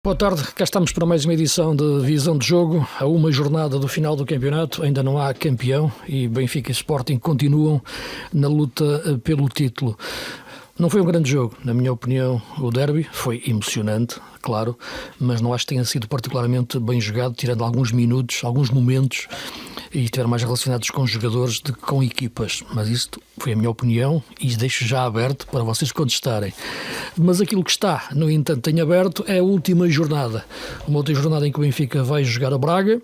Boa tarde, cá estamos para mais uma edição de Visão de Jogo. A uma jornada do final do campeonato, ainda não há campeão e Benfica e Sporting continuam na luta pelo título. Não foi um grande jogo, na minha opinião. O derby foi emocionante, claro, mas não acho que tenha sido particularmente bem jogado, tirando alguns minutos, alguns momentos, e estiveram mais relacionados com jogadores do que com equipas. Mas isto foi a minha opinião e deixo já aberto para vocês contestarem. Mas aquilo que está, no entanto, em aberto é a última jornada. Uma outra jornada em que o Benfica vai jogar a Braga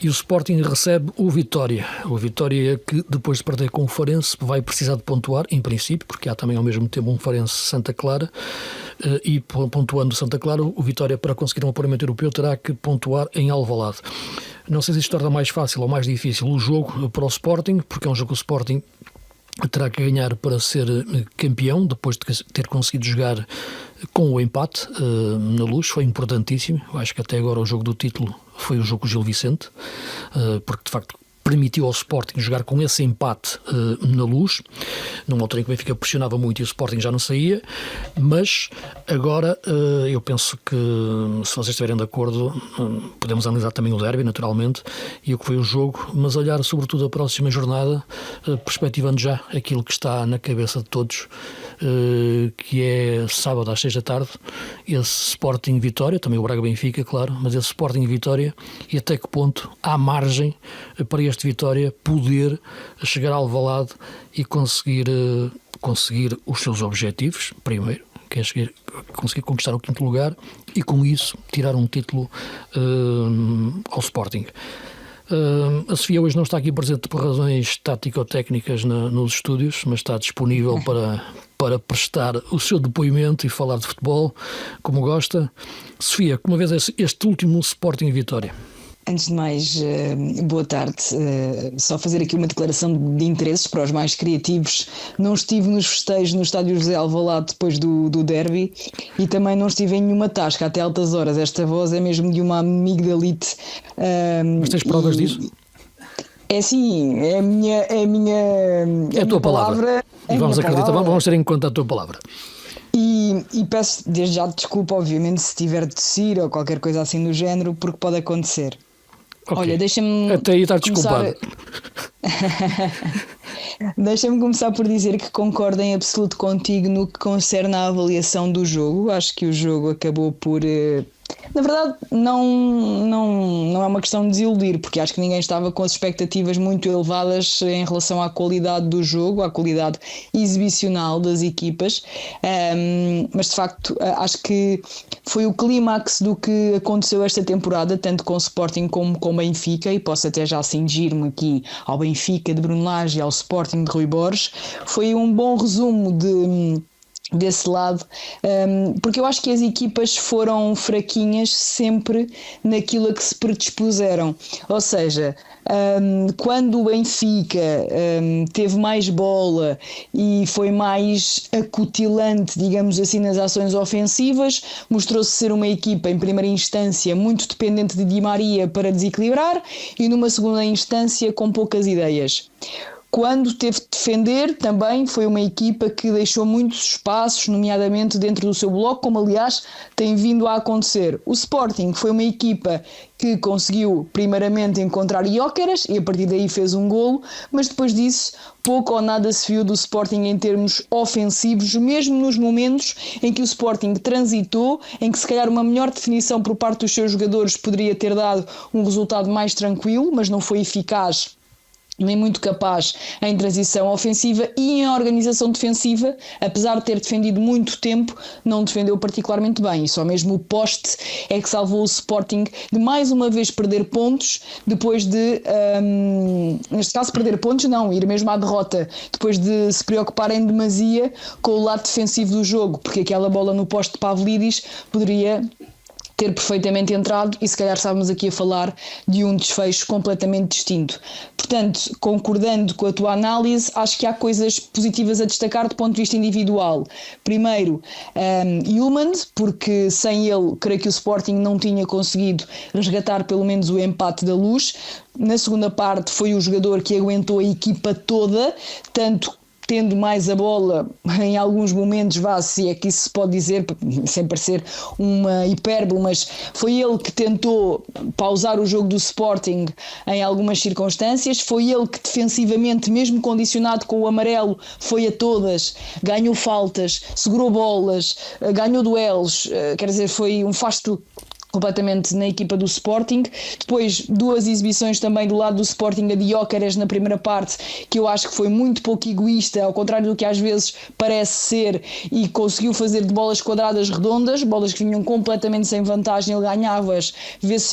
e o Sporting recebe o Vitória. O Vitória que, depois de perder com o Farense, vai precisar de pontuar, em princípio, porque há também ao mesmo tempo um Farense-Santa Clara, e pontuando Santa Clara, o Vitória, para conseguir um apuramento europeu, terá que pontuar em Alvalade. Não sei se isto torna mais fácil ou mais difícil o jogo para o Sporting, porque é um jogo que o Sporting terá que ganhar para ser campeão, depois de ter conseguido jogar com o empate na Luz. Foi importantíssimo. Eu acho que até agora o jogo do título foi o jogo com o Gil Vicente, porque de facto permitiu ao Sporting jogar com esse empate na Luz, numa altura em que o Benfica pressionava muito e o Sporting já não saía. Mas agora eu penso que, se vocês estiverem de acordo, podemos analisar também o derby, naturalmente, e o que foi o jogo, mas olhar sobretudo a próxima jornada, perspectivando já aquilo que está na cabeça de todos, que é sábado às 6 da tarde, esse Sporting Vitória, também o Braga Benfica, claro, mas esse Sporting Vitória, e até que ponto há margem para este Vitória poder chegar ao Alvalade e conseguir os seus objetivos, primeiro, que é conseguir conquistar o 5º lugar e com isso tirar um título ao Sporting. A Sofia hoje não está aqui presente por razões tático-técnicas nos estúdios, mas está disponível para prestar o seu depoimento e falar de futebol como gosta. Sofia, como vês este último Sporting Vitória? Antes de mais, boa tarde. Só fazer aqui uma declaração de interesses para os mais criativos. Não estive nos festejos no estádio José Alvalade depois do derby e também não estive em nenhuma tasca até altas horas. Esta voz é mesmo de uma amigdalite. Mas tens provas disso? É sim, é a tua palavra. E vamos acreditar, vamos ter em conta a tua palavra. E peço desde já desculpa, obviamente, se tiver de tossir ou qualquer coisa assim do género, porque pode acontecer. Okay. Olha, deixa-me até aí estás desculpado. Deixa-me começar por dizer que concordo em absoluto contigo no que concerne à avaliação do jogo. Acho que o jogo acabou por... Na verdade, não é uma questão de desiludir, porque acho que ninguém estava com as expectativas muito elevadas em relação à qualidade do jogo, à qualidade exibicional das equipas, mas de facto acho que foi o clímax do que aconteceu esta temporada, tanto com o Sporting como com o Benfica, e posso até já cingir-me aqui ao Benfica de Bruno Lage e ao Sporting de Rui Borges. Foi um bom resumo desse lado, porque eu acho que as equipas foram fraquinhas sempre naquilo a que se predispuseram, ou seja, quando o Benfica teve mais bola e foi mais acutilante, digamos assim, nas ações ofensivas, mostrou-se ser uma equipa em primeira instância muito dependente de Di Maria para desequilibrar e numa segunda instância com poucas ideias. Quando teve de defender, também foi uma equipa que deixou muitos espaços, nomeadamente dentro do seu bloco, como aliás tem vindo a acontecer. O Sporting foi uma equipa que conseguiu primeiramente encontrar Gyökeres e a partir daí fez um golo, mas depois disso pouco ou nada se viu do Sporting em termos ofensivos, mesmo nos momentos em que o Sporting transitou, em que se calhar uma melhor definição por parte dos seus jogadores poderia ter dado um resultado mais tranquilo, mas não foi eficaz nem muito capaz em transição ofensiva, e em organização defensiva, apesar de ter defendido muito tempo, não defendeu particularmente bem, e só mesmo o poste é que salvou o Sporting de mais uma vez perder pontos, depois de, neste caso perder pontos não, ir mesmo à derrota, depois de se preocupar em demasia com o lado defensivo do jogo, porque aquela bola no poste de Pavlidis poderia ter perfeitamente entrado e se calhar estávamos aqui a falar de um desfecho completamente distinto. Portanto, concordando com a tua análise, acho que há coisas positivas a destacar do ponto de vista individual. Primeiro, Yulman, porque sem ele creio que o Sporting não tinha conseguido resgatar pelo menos o empate da Luz. Na segunda parte foi o jogador que aguentou a equipa toda, tanto tendo mais a bola em alguns momentos, se é que isso se pode dizer, sem parecer uma hipérbole, mas foi ele que tentou pausar o jogo do Sporting em algumas circunstâncias, foi ele que defensivamente, mesmo condicionado com o amarelo, foi a todas, ganhou faltas, segurou bolas, ganhou duelos, quer dizer, foi um fasto completamente na equipa do Sporting. Depois 2 exibições também do lado do Sporting, a de Gyökeres na primeira parte, que eu acho que foi muito pouco egoísta, ao contrário do que às vezes parece ser, e conseguiu fazer de bolas quadradas redondas, bolas que vinham completamente sem vantagem, ele ganhava-as vezes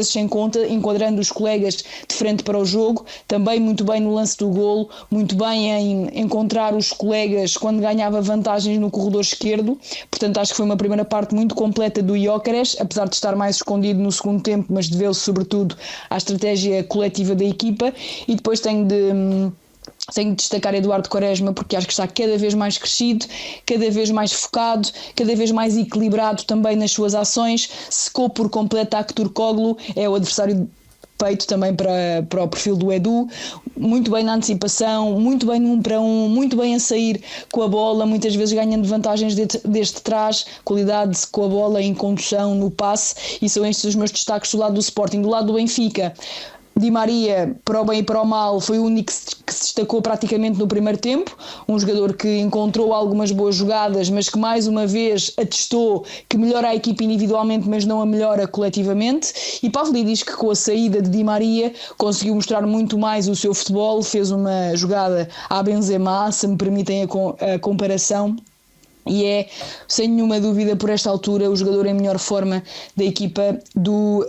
sem conta, enquadrando os colegas de frente para o jogo, também muito bem no lance do golo, muito bem em encontrar os colegas quando ganhava vantagens no corredor esquerdo. Portanto, acho que foi uma primeira parte muito completa do Gyökeres, apesar de estar mais escondido no segundo tempo, mas deveu-se sobretudo à estratégia coletiva da equipa. E depois tenho de destacar Eduardo Quaresma, porque acho que está cada vez mais crescido, cada vez mais focado, cada vez mais equilibrado também nas suas ações. Secou por completo a Turkoglu, é o adversário feito também para o perfil do Edu, muito bem na antecipação, muito bem no 1 para 1, muito bem a sair com a bola, muitas vezes ganhando vantagens desde trás, qualidade com a bola em condução, no passe, e são estes os meus destaques do lado do Sporting. Do lado do Benfica, Di Maria, para o bem e para o mal, foi o único que se destacou praticamente no primeiro tempo, um jogador que encontrou algumas boas jogadas, mas que mais uma vez atestou que melhora a equipa individualmente, mas não a melhora coletivamente. E Pavlidis, que com a saída de Di Maria conseguiu mostrar muito mais o seu futebol, fez uma jogada à Benzema, se me permitem a comparação, e é, sem nenhuma dúvida, por esta altura, o jogador em melhor forma da equipa do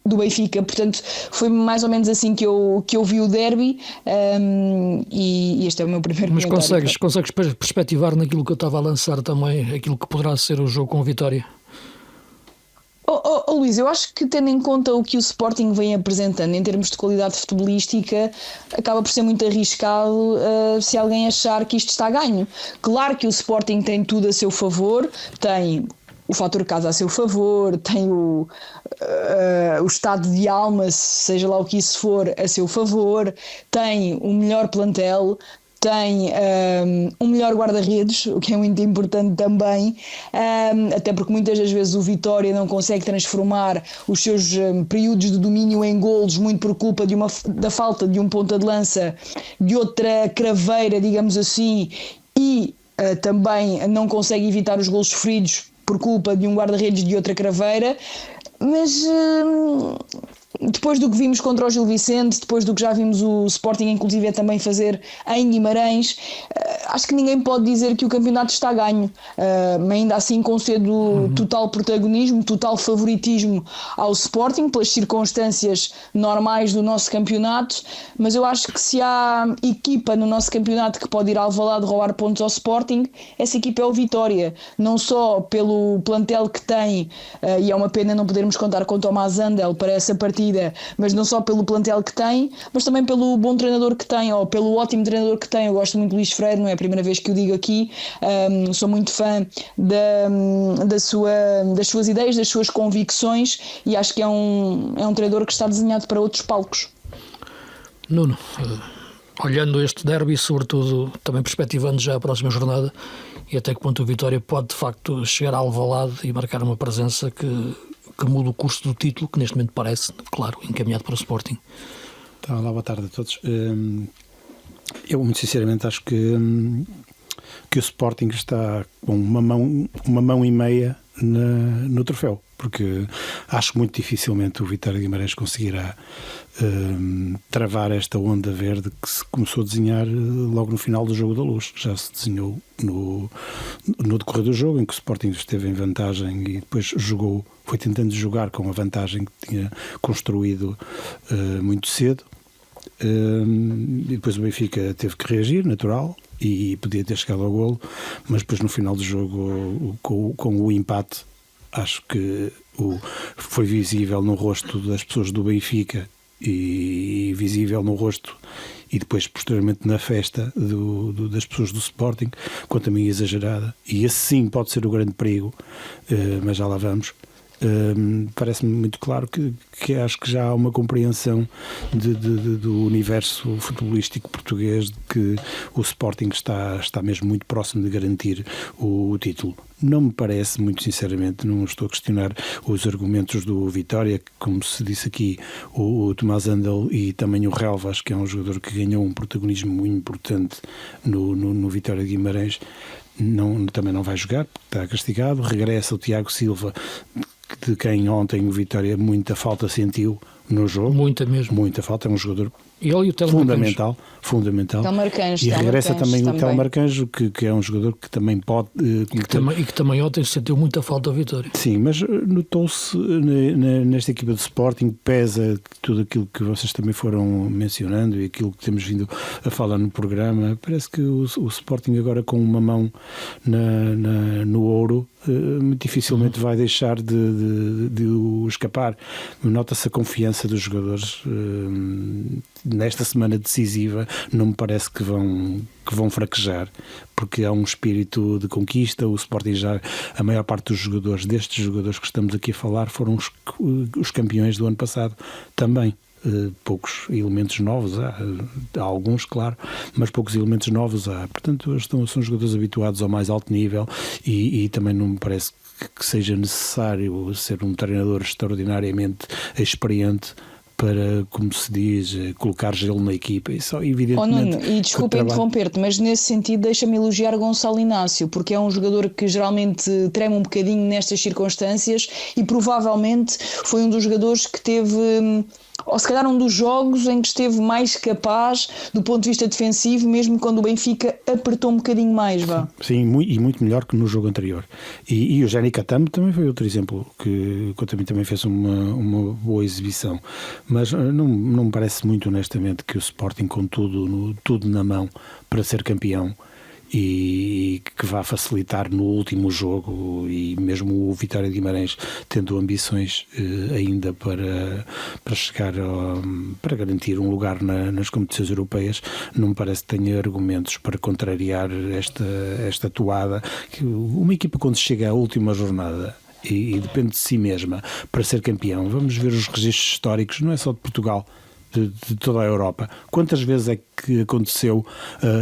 Benfica. Portanto, foi mais ou menos assim que eu vi o derby, e este é o meu primeiro comentário. Mas consegues perspectivar naquilo que eu estava a lançar também, aquilo que poderá ser o jogo com Vitória? Luís, eu acho que, tendo em conta o que o Sporting vem apresentando em termos de qualidade futebolística, acaba por ser muito arriscado se alguém achar que isto está a ganho. Claro que o Sporting tem tudo a seu favor, tem o fator casa a seu favor, tem o estado de alma, seja lá o que isso for, a seu favor, tem o melhor plantel, tem um melhor guarda-redes, o que é muito importante também, até porque muitas das vezes o Vitória não consegue transformar os seus períodos de domínio em golos, muito por culpa da falta de um ponta de lança, de outra craveira, digamos assim, e também não consegue evitar os golos sofridos por culpa de um guarda-redes de outra craveira. Mas depois do que vimos contra o Gil Vicente, depois do que já vimos o Sporting inclusive também fazer em Guimarães, acho que ninguém pode dizer que o campeonato está a ganho. Ainda assim concedo total protagonismo, total favoritismo ao Sporting pelas circunstâncias normais do nosso campeonato, mas eu acho que se há equipa no nosso campeonato que pode ir ao Alvalade roubar pontos ao Sporting, essa equipa é o Vitória, não só pelo plantel que tem, e é uma pena não podermos contar com Tomás Andel para essa partida, mas não só pelo plantel que tem, mas também pelo bom treinador que tem, ou pelo ótimo treinador que tem. Eu gosto muito de Luís Freire, não é a primeira vez que o digo aqui, sou muito fã das suas ideias, das suas convicções, e acho que é um treinador que está desenhado para outros palcos. Nuno, olhando este derby, sobretudo também perspectivando já a próxima jornada, e até que ponto o Vitória pode de facto chegar ao Alvalade e marcar uma presença que muda o curso do título, que neste momento parece, claro, encaminhado para o Sporting. Então, olá, boa tarde a todos. Eu, muito sinceramente, acho que o Sporting está com uma mão e meia no troféu, porque acho que muito dificilmente o Vitória de Guimarães conseguirá travar esta onda verde que se começou a desenhar logo no final do Jogo da Luz, que já se desenhou no decorrer do jogo, em que o Sporting esteve em vantagem e depois foi tentando jogar com a vantagem que tinha construído muito cedo, e depois o Benfica teve que reagir, natural, e podia ter chegado ao golo, mas depois no final do jogo, com o empate, acho que foi visível no rosto das pessoas do Benfica e visível no rosto e depois posteriormente na festa das pessoas do Sporting, quanto a mim exagerada, e esse sim pode ser o grande perigo, mas já lá vamos. Parece-me muito claro que acho que já há uma compreensão do universo futebolístico português, de que o Sporting está mesmo muito próximo de garantir o título. Não me parece, muito sinceramente, não estou a questionar os argumentos do Vitória, que, como se disse aqui, o Tomás Andel e também o Relvas, que é um jogador que ganhou um protagonismo muito importante no Vitória de Guimarães, também não vai jogar, porque está castigado. Regressa o Tiago Silva, de quem ontem o Vitória muita falta sentiu no jogo. Muita mesmo. Muita falta, é um jogador fundamental. Telmarcanjo, e regressa também o Telmarcanjo, que é um jogador que também pode... E que também ontem sentiu muita falta ao Vitória. Sim, mas notou-se nesta equipa de Sporting, pesa tudo aquilo que vocês também foram mencionando e aquilo que temos vindo a falar no programa. Parece que o Sporting agora, com uma mão no ouro, muito dificilmente vai deixar de o escapar. Nota-se a confiança dos jogadores nesta semana decisiva. Não me parece que vão fraquejar, porque há um espírito de conquista. O Sporting a maior parte dos jogadores, destes jogadores que estamos aqui a falar, foram os campeões do ano passado também. Poucos elementos novos há alguns, claro, mas poucos elementos novos há. Portanto, são jogadores habituados ao mais alto nível e também não me parece que seja necessário ser um treinador extraordinariamente experiente para, como se diz, colocar gelo na equipa. E só, evidentemente, Nuno, e desculpa interromper-te, mas nesse sentido deixa-me elogiar Gonçalo Inácio, porque é um jogador que geralmente treme um bocadinho nestas circunstâncias e provavelmente foi um dos jogadores que teve, ou se calhar um dos jogos em que esteve mais capaz do ponto de vista defensivo, mesmo quando o Benfica apertou um bocadinho mais. Sim, e muito melhor que no jogo anterior. E o Jani Catambo também foi outro exemplo que também fez uma boa exibição. Mas não me parece, muito honestamente, que o Sporting, com tudo na mão para ser campeão, e que vá facilitar no último jogo, e mesmo o Vitória de Guimarães tendo ambições ainda para chegar para garantir um lugar nas competições europeias, não me parece que tenha argumentos para contrariar esta toada. Que uma equipa, quando chega à última jornada e depende de si mesma para ser campeão, vamos ver os registros históricos, não é só de Portugal, de toda a Europa. Quantas vezes é que aconteceu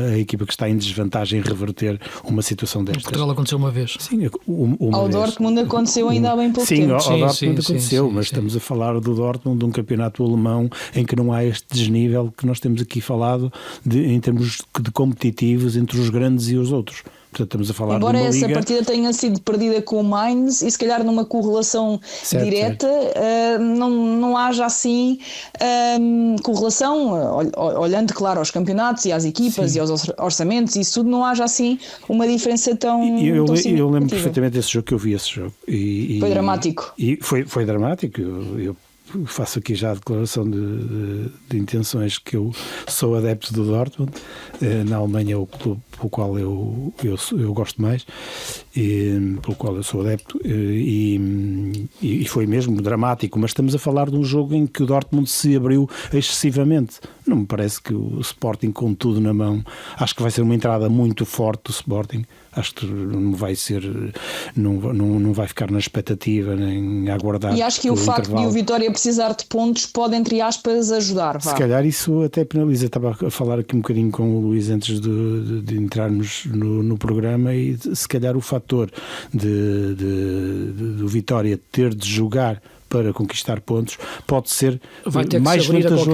a equipa que está em desvantagem reverter uma situação destas? Em Portugal aconteceu uma vez. Sim, uma ao vez. Dortmund aconteceu ainda há bem pouco tempo. Ao Dortmund aconteceu, mas estamos a falar do Dortmund, de um campeonato alemão em que não há este desnível que nós temos aqui falado em termos de competitivos entre os grandes e os outros. Portanto, estamos a falar embora de uma essa liga... partida tenha sido perdida com o Mainz e se calhar numa correlação direta, não haja assim correlação, olhando claro aos campeonatos e às equipas, sim, e aos orçamentos, isso tudo, não haja assim uma diferença tão significativa. Eu lembro perfeitamente desse jogo, que eu vi esse jogo. Foi dramático. E foi dramático. Eu faço aqui já a declaração de intenções, que eu sou adepto do Dortmund. Na Alemanha é o clube pelo qual eu gosto mais, pelo qual eu sou adepto, e foi mesmo dramático. Mas estamos a falar de um jogo em que o Dortmund se abriu excessivamente. Não me parece que o Sporting, com tudo na mão, acho que vai ser uma entrada muito forte do Sporting. Acho que não vai ficar na expectativa nem a aguardar. E acho que o facto de o Vitória precisar de pontos pode, entre aspas, ajudar. Se calhar isso até penaliza. Estava a falar aqui um bocadinho com o Luís antes de entrarmos no programa, e se calhar o fator do Vitória ter de jogar para conquistar pontos pode ser mais vantajoso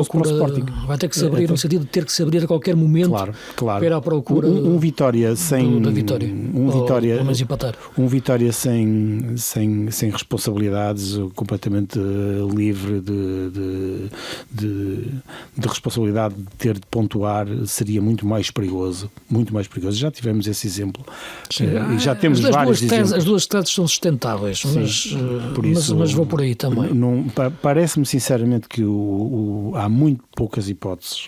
para o Sporting. Vai ter que se abrir no sentido de ter que se abrir a qualquer momento, claro, para ir à procura um Vitória sem um Vitória sem responsabilidades, completamente livre de responsabilidade de ter de pontuar, seria muito mais perigoso. Já tivemos esse exemplo. E já temos vários exemplos. As duas teses são sustentáveis, mas vou por aí também. Parece-me sinceramente que há muito poucas hipóteses.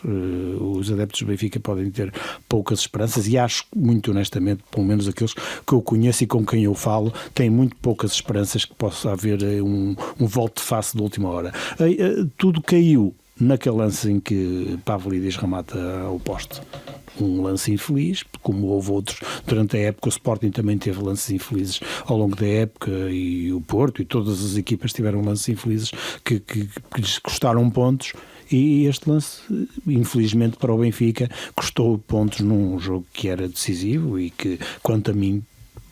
Os adeptos do Benfica podem ter poucas esperanças, e acho, muito honestamente, pelo menos aqueles que eu conheço e com quem eu falo, têm muito poucas esperanças que possa haver um volte de face de última hora. Tudo caiu naquele lance em que Pavlidis remata ao poste. Um lance infeliz, como houve outros durante a época. O Sporting também teve lances infelizes ao longo da época, e o Porto e todas as equipas tiveram lances infelizes que lhes custaram pontos, e este lance, infelizmente para o Benfica, custou pontos num jogo que era decisivo e que, quanto a mim,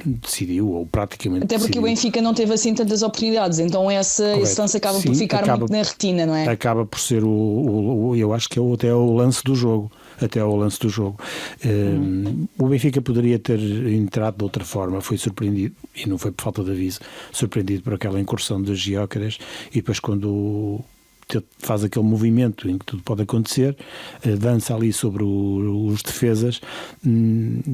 decidiu, ou praticamente até porque decidiu. O Benfica não teve assim tantas oportunidades, então esse lance acaba por ficar muito na retina, não é? Acaba por ser eu acho que até o lance do jogo. O Benfica poderia ter entrado de outra forma, foi surpreendido, e não foi por falta de aviso, surpreendido por aquela incursão dos Gyökeres, e depois quando faz aquele movimento em que tudo pode acontecer, dança ali sobre os defesas,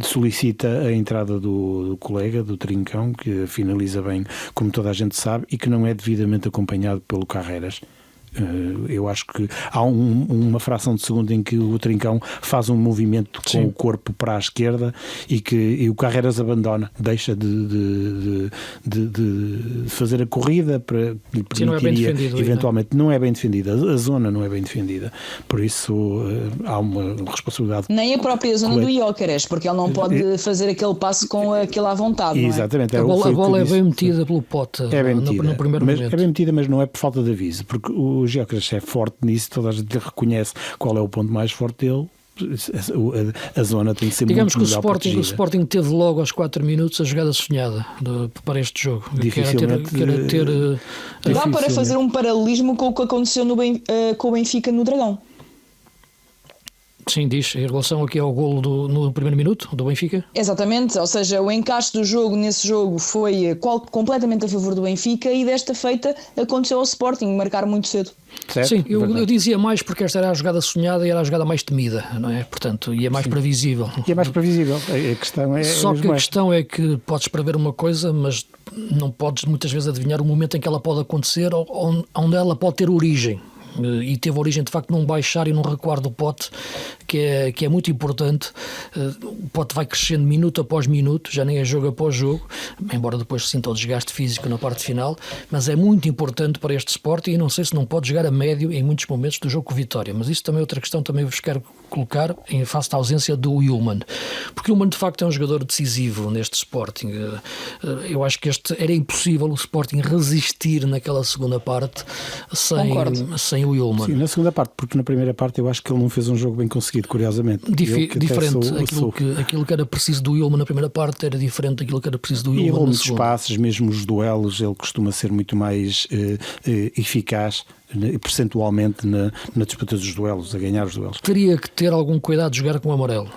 solicita a entrada do colega, do Trincão, que finaliza bem, como toda a gente sabe, e que não é devidamente acompanhado pelo Carreras. Eu acho que há uma fração de segundo em que o Trincão faz um movimento com o corpo para a esquerda e o Carreras abandona, deixa de fazer a corrida para lhe permitiria, eventualmente, não é bem defendida, a zona não é bem defendida, por isso há uma responsabilidade. Nem a própria zona do Gyökeres, porque ele não pode fazer aquele passo com aquele à vontade. Exatamente, não é? A bola é bem metida pelo Pote, é bem metida, no primeiro momento. É bem metida, mas não é por falta de aviso, porque o Gyökeres é forte nisso, toda a gente reconhece qual é o ponto mais forte dele. A zona tem que ser Digamos muito que o Sporting teve logo aos 4 minutos a jogada sonhada para este jogo. Dá para fazer um paralelismo com o que aconteceu com o Benfica no Dragão. Sim, diz, em relação aqui ao golo no primeiro minuto do Benfica? Exatamente, ou seja, o encaixe do jogo nesse jogo foi completamente a favor do Benfica, e desta feita aconteceu ao Sporting marcar muito cedo. Certo? Sim, eu dizia mais porque esta era a jogada sonhada e era a jogada mais temida, não é? Portanto, e é mais previsível. E é mais previsível, a questão é... Só que a questão é que podes prever uma coisa, mas não podes muitas vezes adivinhar o momento em que ela pode acontecer ou onde ela pode ter origem. E teve origem de facto num baixar e num recuar do Pote, que é muito importante. O Pote vai crescendo minuto após minuto, já nem é jogo após jogo, embora depois se sinta o desgaste físico na parte final, mas é muito importante para este Sporting, e não sei se não pode jogar a médio em muitos momentos do jogo com Vitória, mas isso também é outra questão, também vos quero colocar em face da ausência do Yulman, porque o Yulman de facto é um jogador decisivo neste Sporting. Eu acho que era impossível o Sporting resistir naquela segunda parte sem o Yulman. Sim, na segunda parte, porque na primeira parte eu acho que ele não fez um jogo bem conseguido, curiosamente. Diferente. Aquilo que era preciso do Yulman na primeira parte era diferente daquilo que era preciso do Yulman na segunda. E espaços, mesmo os duelos, ele costuma ser muito mais eficaz percentualmente na disputa dos duelos, a ganhar os duelos. Teria que ter algum cuidado de jogar com o amarelo.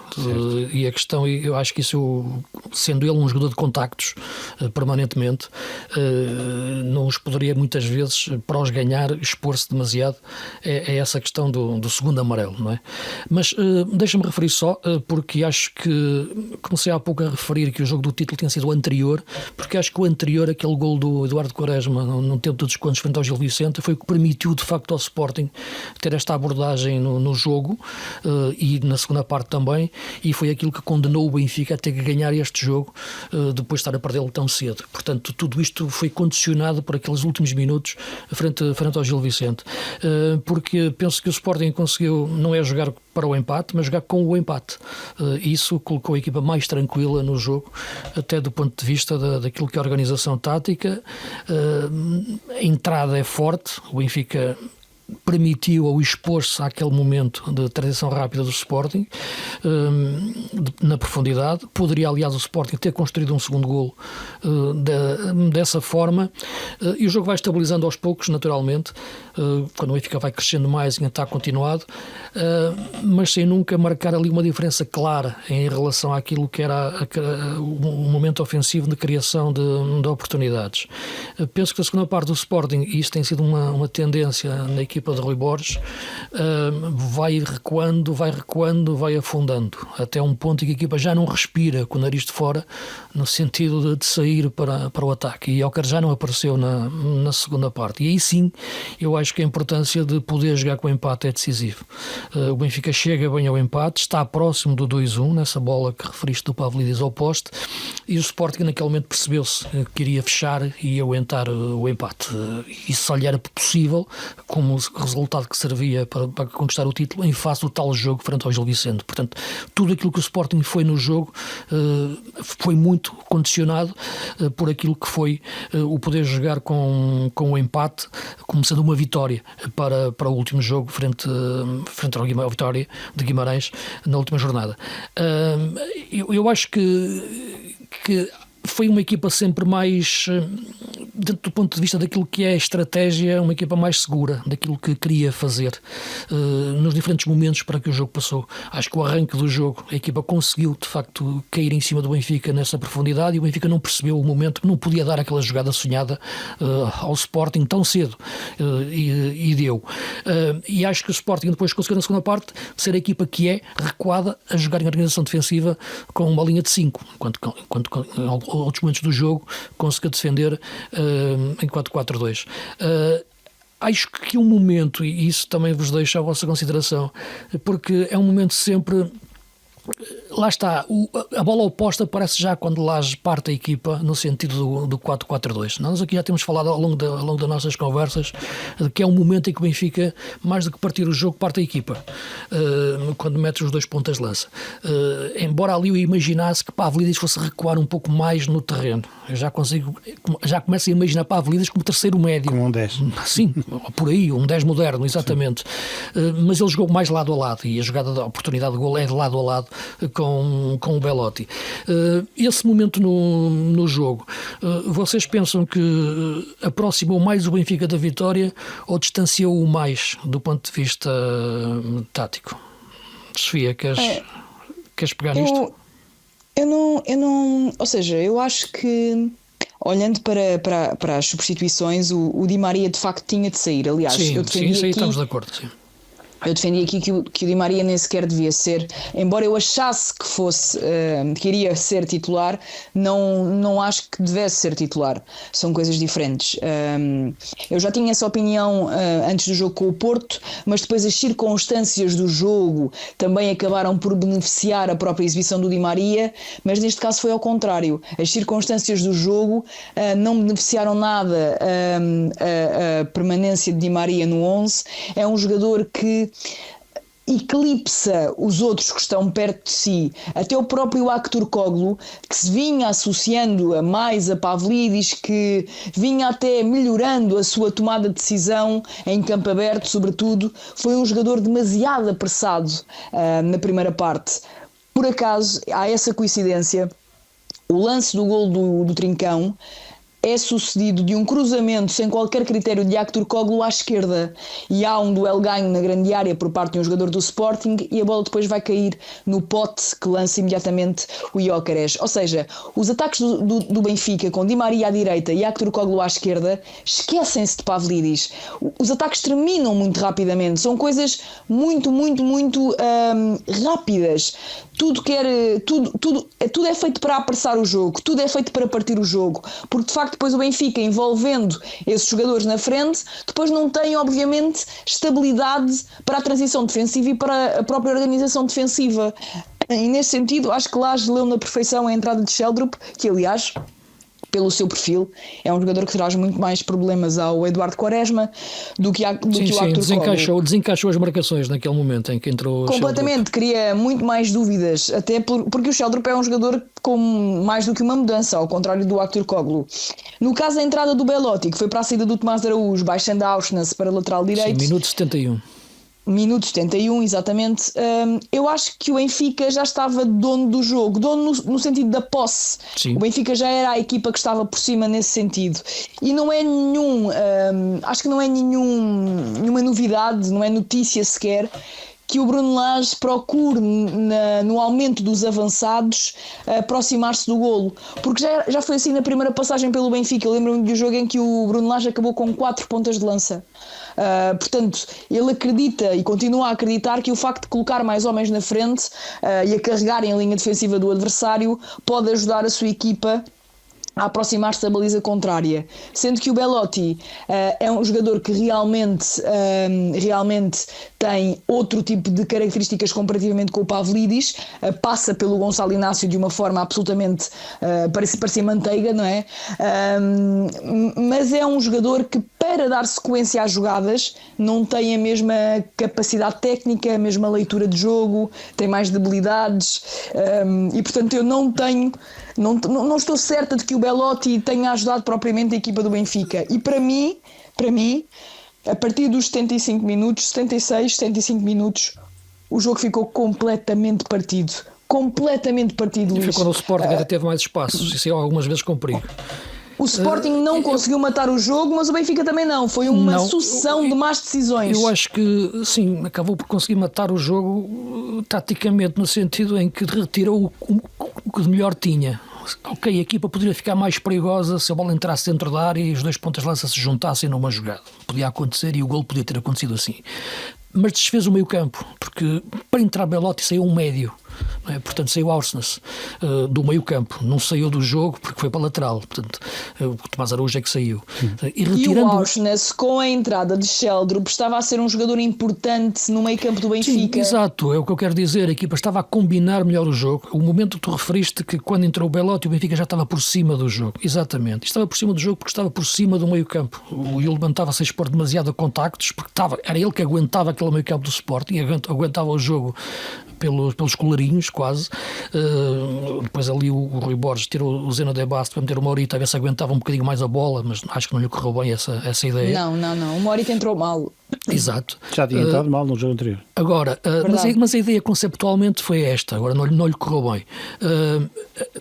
E a questão, eu acho que isso, sendo ele um jogador de contactos permanentemente, não os poderia muitas vezes, para os ganhar, expor-se demasiado a essa questão do segundo amarelo, não é? Mas deixa-me referir só, porque acho que comecei há pouco a referir que o jogo do título tinha sido o anterior, porque acho que o anterior, aquele gol do Eduardo Quaresma no tempo dos descontos frente ao Gil Vicente, foi o que permitiu de facto ao Sporting ter esta abordagem no jogo, e na segunda parte também, e foi aquilo que condenou o Benfica a ter que ganhar este jogo depois de estar a perdê-lo tão cedo. Portanto, tudo isto foi condicionado por aqueles últimos minutos frente ao Gil Vicente, porque penso que o Sporting conseguiu, não é jogar para o empate, mas jogar com o empate. Isso colocou a equipa mais tranquila no jogo, até do ponto de vista daquilo que é a organização tática. A entrada é forte, o Benfica permitiu ou expor-se àquele momento de transição rápida do Sporting na profundidade. Poderia, aliás, o Sporting ter construído um segundo golo dessa forma, e o jogo vai estabilizando aos poucos, naturalmente, quando o Benfica vai crescendo mais em ataque continuado, mas sem nunca marcar ali uma diferença clara em relação àquilo que era o momento ofensivo de criação de oportunidades. Penso que a segunda parte do Sporting, e isso tem sido uma tendência na equipa de Rui Borges, vai recuando, vai afundando, até um ponto em que a equipa já não respira com o nariz de fora, no sentido de sair para o ataque, e Gyökeres já não apareceu na segunda parte, e aí sim eu acho que a importância de poder jogar com o empate é decisivo. O Benfica chega bem ao empate, está próximo do 2-1 nessa bola que referiste do Pavlidis ao poste, e o Sporting naquele momento percebeu-se que iria fechar e aguentar o empate, e só lhe era possível, como resultado que servia para conquistar o título em face do tal jogo frente ao Gil Vicente. Portanto, tudo aquilo que o Sporting foi no jogo foi muito condicionado por aquilo que foi o poder jogar com o empate, como sendo uma vitória para o último jogo frente ao Vitória de Guimarães na última jornada. Eu acho que foi uma equipa sempre mais, dentro do ponto de vista daquilo que é a estratégia, uma equipa mais segura daquilo que queria fazer nos diferentes momentos para que o jogo passou. Acho que o arranque do jogo, a equipa conseguiu de facto cair em cima do Benfica nessa profundidade, e o Benfica não percebeu o momento que não podia dar aquela jogada sonhada ao Sporting tão cedo, e deu. E acho que o Sporting depois conseguiu na segunda parte ser a equipa que é recuada a jogar em organização defensiva com uma linha de 5, enquanto outros momentos do jogo conseguiu defender em 4-4-2. Acho que um momento, e isso também vos deixo à vossa consideração, porque é um momento sempre... Lá está, a bola oposta parece já quando Lage parte a equipa no sentido do 4-4-2. Nós aqui já temos falado ao longo das nossas conversas de que é um momento em que o Benfica, mais do que partir o jogo, parte a equipa, quando mete os 2 pontas de lança. Embora ali eu imaginasse que Pavlidis fosse recuar um pouco mais no terreno. Eu já começo a imaginar Pavlidis como terceiro médio. Como um 10. Sim, por aí, um 10 moderno, exatamente. Mas ele jogou mais lado a lado, e a jogada da oportunidade de gol é de lado a lado com o Belotti. Esse momento no jogo, vocês pensam que aproximou mais o Benfica da vitória ou distanciou-o mais do ponto de vista tático? Sofia, queres pegar nisto? Eu não, ou seja, eu acho que, olhando para as substituições, o Di Maria de facto tinha de sair. Aliás, sim, eu defendi isso aí aqui, estamos de acordo, sim. Eu defendi aqui que o Di Maria nem sequer devia ser, embora eu achasse que que iria ser titular, não acho que devesse ser titular. São coisas diferentes. Eu já tinha essa opinião antes do jogo com o Porto, mas depois as circunstâncias do jogo também acabaram por beneficiar a própria exibição do Di Maria, mas neste caso foi ao contrário. As circunstâncias do jogo não beneficiaram nada a permanência de Di Maria no 11. É um jogador que eclipsa os outros que estão perto de si, até o próprio Aktürkoğlu, que se vinha associando mais a Pavlidis, que vinha até melhorando a sua tomada de decisão em campo aberto, sobretudo, foi um jogador demasiado apressado na primeira parte. Por acaso, há essa coincidência, o lance do golo do Trincão é sucedido de um cruzamento sem qualquer critério de Aktürkoğlu à esquerda, e há um duelo ganho na grande área por parte de um jogador do Sporting, e a bola depois vai cair no pote que lança imediatamente o Gyökeres. Ou seja, os ataques do Benfica com Di Maria à direita e Aktürkoğlu à esquerda esquecem-se de Pavlidis. Os ataques terminam muito rapidamente, são coisas muito rápidas. Tudo é feito para apressar o jogo, tudo é feito para partir o jogo, porque de facto depois o Benfica, envolvendo esses jogadores na frente, depois não tem obviamente estabilidade para a transição defensiva e para a própria organização defensiva. E nesse sentido acho que Lage leu na perfeição a entrada de Sheldrup, que aliás, pelo seu perfil, é um jogador que traz muito mais problemas ao Eduardo Quaresma do que o Aktürkoğlu. Desencaixou as marcações naquele momento em que entrou completamente, cria muito mais dúvidas, até porque o Sheldrup é um jogador com mais do que uma mudança, ao contrário do Aktürkoğlu. No caso da entrada do Belotti, que foi para a saída do Tomás Araújo, baixando a Auschwitz para lateral direito. Sim, minuto 71. Minuto 71, exatamente. Eu acho que o Benfica já estava dono do jogo, dono no sentido da posse. Sim. O Benfica já era a equipa que estava por cima nesse sentido. E não é acho que não é nenhuma novidade, não é notícia sequer, que o Bruno Lage procure no aumento dos avançados aproximar-se do golo, porque já foi assim na primeira passagem pelo Benfica. Eu lembro-me de um jogo em que o Bruno Lage acabou com 4 pontas de lança. Portanto, ele acredita e continua a acreditar que o facto de colocar mais homens na frente e a carregarem a linha defensiva do adversário pode ajudar a sua equipa a aproximar-se da baliza contrária, sendo que o Belotti é um jogador que realmente tem outro tipo de características comparativamente com o Pavlidis, passa pelo Gonçalo Inácio de uma forma absolutamente parecia manteiga, não é? Mas é um jogador que, para dar sequência às jogadas, não tem a mesma capacidade técnica, a mesma leitura de jogo, tem mais debilidades, e portanto eu não estou certa de que o Belotti tenha ajudado propriamente a equipa do Benfica. E para mim, a partir dos 75 minutos, 76, 75 minutos, o jogo ficou completamente partido. Completamente partido, Luís. E foi quando o Sporting ainda teve mais espaços, isso é algumas vezes com perigo. O Sporting não conseguiu matar o jogo, mas o Benfica também não. Foi uma sucessão de más decisões. Eu acho que, sim, acabou por conseguir matar o jogo taticamente, no sentido em que retirou o que de melhor tinha. Ok, a equipa poderia ficar mais perigosa se a bola entrasse dentro da área e os dois pontas de lança se juntassem numa jogada. Podia acontecer e o golo podia ter acontecido assim. Mas desfez o meio campo, porque para entrar Belotti saiu um médio, não é? Portanto saiu Aursnes do meio campo, não saiu do jogo porque foi para a lateral, portanto o Tomás Araújo é que saiu. E o Aursnes, com a entrada de Sheldrup, estava a ser um jogador importante no meio campo do Benfica. Sim, exato, é o que eu quero dizer, a equipa estava a combinar melhor o jogo. O momento que tu referiste, que quando entrou o Belotti o Benfica já estava por cima do jogo, exatamente, estava por cima do jogo porque estava por cima do meio campo. O Yulman estava sem expor demasiado a contactos, porque era ele que aguentava aquele meio campo do Sporting, aguentava o jogo pelos colarinhos quase. Depois ali o Rui Borges tirou o Zeno de Basto para meter o Morita a ver se aguentava um bocadinho mais a bola, mas acho que não lhe correu bem essa ideia. Não, o Morita entrou mal. Exato. Já tinha entrado mal no jogo anterior. Agora, mas a ideia conceptualmente foi esta, agora não lhe correu bem.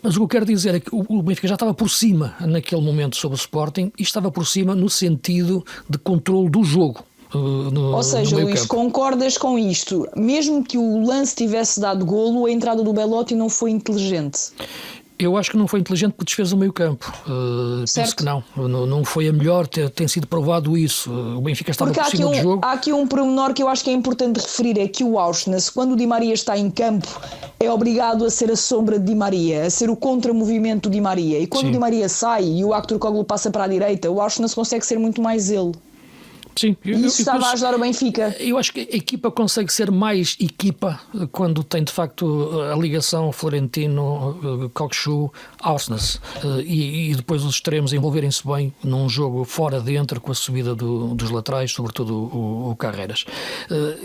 Mas o que eu quero dizer é que o Benfica já estava por cima naquele momento sobre o Sporting e estava por cima no sentido de controle do jogo. Ou seja, Luís, concordas com isto? Mesmo que o lance tivesse dado golo, a entrada do Belotti não foi inteligente? Eu acho que não foi inteligente porque desfez o meio campo. Penso que não foi a melhor, tem sido provado isso. O Benfica estava por cima do jogo. Há aqui um pormenor que eu acho que é importante referir, é que o Aursnes, quando o Di Maria está em campo, é obrigado a ser a sombra de Di Maria, a ser o contramovimento do Di Maria. E quando o Di Maria sai e o Aktürkoğlu passa para a direita, o Aursnes consegue ser muito mais ele. Sim, isso estava a ajudar o Benfica. Eu acho que a equipa consegue ser mais equipa quando tem de facto a ligação Florentino, Cockchu, Aursnes e depois os extremos envolverem-se bem num jogo fora-dentro com a subida dos laterais, sobretudo o Carreiras.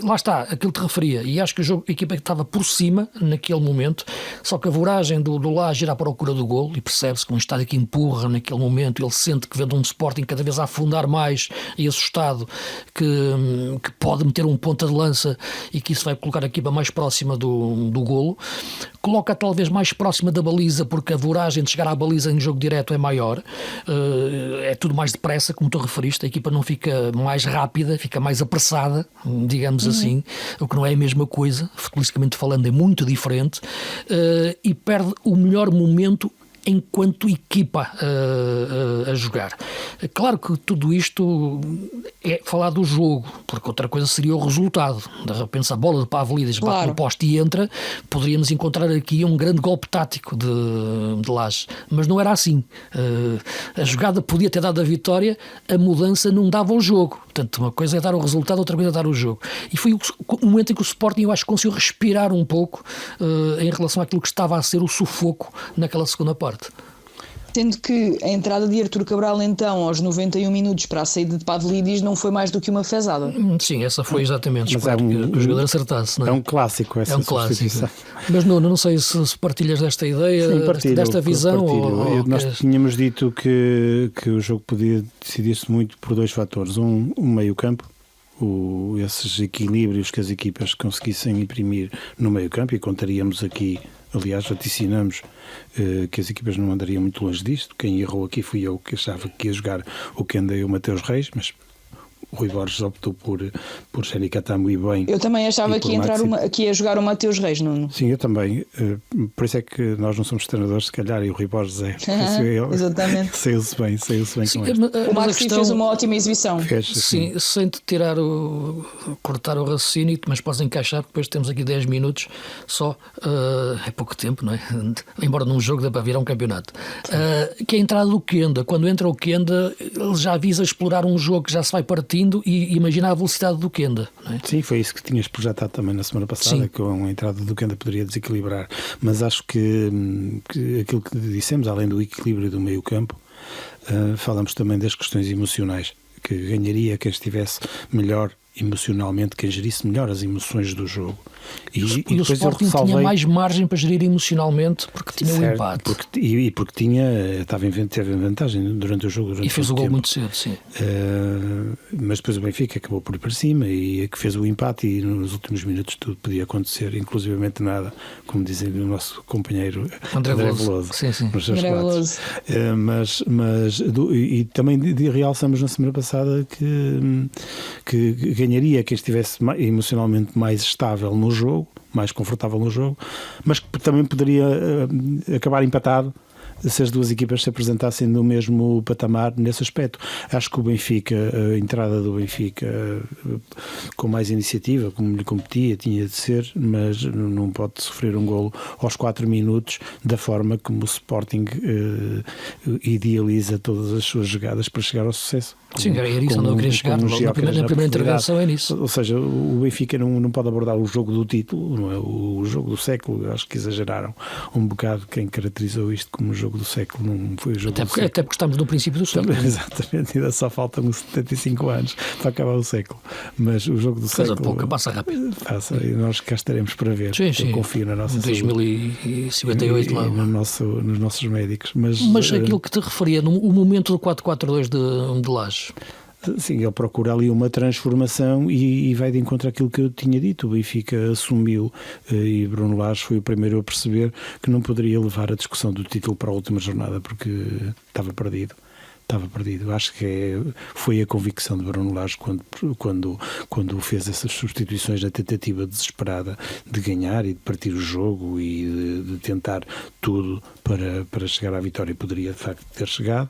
Lá está, aquilo que te referia, e acho que a equipa estava por cima naquele momento, só que a voragem do Lage ir à procura do golo, e percebe-se que um estádio que empurra naquele momento, ele sente que vendo um Sporting cada vez a afundar mais e assustado, que pode meter um ponta de lança e que isso vai colocar a equipa mais próxima do golo, coloca talvez mais próxima da baliza porque a voragem de chegar à baliza em jogo direto é maior, é tudo mais depressa, como tu referiste, a equipa não fica mais rápida, fica mais apressada, digamos assim, o que não é a mesma coisa, futbolisticamente falando é muito diferente, e perde o melhor momento enquanto equipa a jogar. Claro que tudo isto é falar do jogo, porque outra coisa seria o resultado. De repente, a bola de Pavlidis bate no poste e entra, poderíamos encontrar aqui um grande golpe tático de Lage. Mas não era assim. A jogada podia ter dado a vitória, a mudança não dava o jogo. Portanto, uma coisa é dar o resultado, outra coisa é dar o jogo. E foi o momento em que o Sporting, eu acho que conseguiu respirar um pouco em relação àquilo que estava a ser o sufoco naquela segunda parte. Sendo que a entrada de Artur Cabral, então, aos 91 minutos para a saída de Pavlidis não foi mais do que uma fezada. Sim, essa foi exatamente. Espero que o jogador acertasse. Não é? É um clássico essa substituição. Mas não sei se partilhas desta ideia, desta visão. Nós tínhamos dito que o jogo podia decidir-se muito por dois fatores. Um meio campo, esses equilíbrios que as equipas conseguissem imprimir no meio campo, e contaríamos aqui, aliás, vaticinamos que as equipas não andariam muito longe disto. Quem errou aqui fui eu, que achava que ia jogar o Kenda e o Mateus Reis, mas Rui Borges optou por Xeni Catamo e bem. Eu também achava que ia jogar o Mateus Reis, Nuno. Sim, eu também. Por isso é que nós não somos treinadores, se calhar, e o Rui Borges é. Exatamente. Saiu-se bem com isto. O Maxi fez uma ótima exibição. Sim, sem te cortar o raciocínio, mas podes encaixar, porque depois temos aqui 10 minutos só. É pouco tempo, não é? Embora num jogo dê para virar um campeonato. Que é a entrada do Kenda. Quando entra o Kenda, ele já visa explorar um jogo que já se vai partindo e imaginar a velocidade do Kenda, não é? Sim, foi isso que tinhas projetado também na semana passada. Sim. Que a entrada do Kenda poderia desequilibrar, mas acho que aquilo que dissemos, além do equilíbrio do meio campo, falamos também das questões emocionais, que ganharia quem estivesse melhor emocionalmente, quem gerisse melhor as emoções do jogo. E o Sporting tinha mais margem para gerir emocionalmente porque tinha um empate. Porque teve vantagem durante o jogo. E fez o gol muito cedo, sim. Mas depois o Benfica acabou por ir para cima e que fez o empate, e nos últimos minutos tudo podia acontecer, inclusivamente nada, como dizem o nosso companheiro André Veloso. Sim. André Veloso. E também realçamos na semana passada que ganharia quem estivesse emocionalmente mais estável no jogo, mais confortável no jogo, mas que também poderia acabar empatado se as duas equipas se apresentassem no mesmo patamar nesse aspecto. Acho que o Benfica, a entrada do Benfica com mais iniciativa, como lhe competia, tinha de ser, mas não pode sofrer um golo aos 4 minutos da forma como o Sporting idealiza todas as suas jogadas para chegar ao sucesso. Sim, era isso onde eu queria chegar. Na primeira intervenção é nisso. Ou seja, o Benfica não pode abordar o jogo do título, não é o jogo do século. Acho que exageraram um bocado quem caracterizou isto como o jogo do século. Não foi o jogo do século. Até porque estamos no princípio do século. Exatamente, ainda só faltam 75 anos para acabar o século. Mas o jogo do século... pouca, passa rápido. Passa, e nós cá estaremos para ver. Sim. Eu confio na nossa 2058 lá. Nos nossos médicos. Mas aquilo que te referia, o momento do 4-4-2 de Lages. Sim, ele procura ali uma transformação e vai de encontro àquilo que eu tinha dito. O Benfica assumiu, e Bruno Lage foi o primeiro a perceber que não poderia levar a discussão do título para a última jornada porque estava perdido. Acho que foi a convicção de Bruno Lage quando fez essas substituições na tentativa desesperada de ganhar e de partir o jogo e de tentar tudo para chegar à vitória. Poderia de facto ter chegado.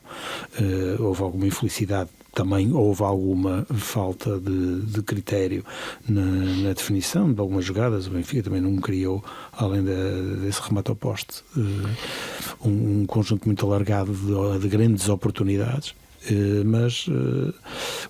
Houve alguma infelicidade. Também houve alguma falta de critério na definição de algumas jogadas. O Benfica também não criou, além desse remate ao poste, um conjunto muito alargado de grandes oportunidades. Mas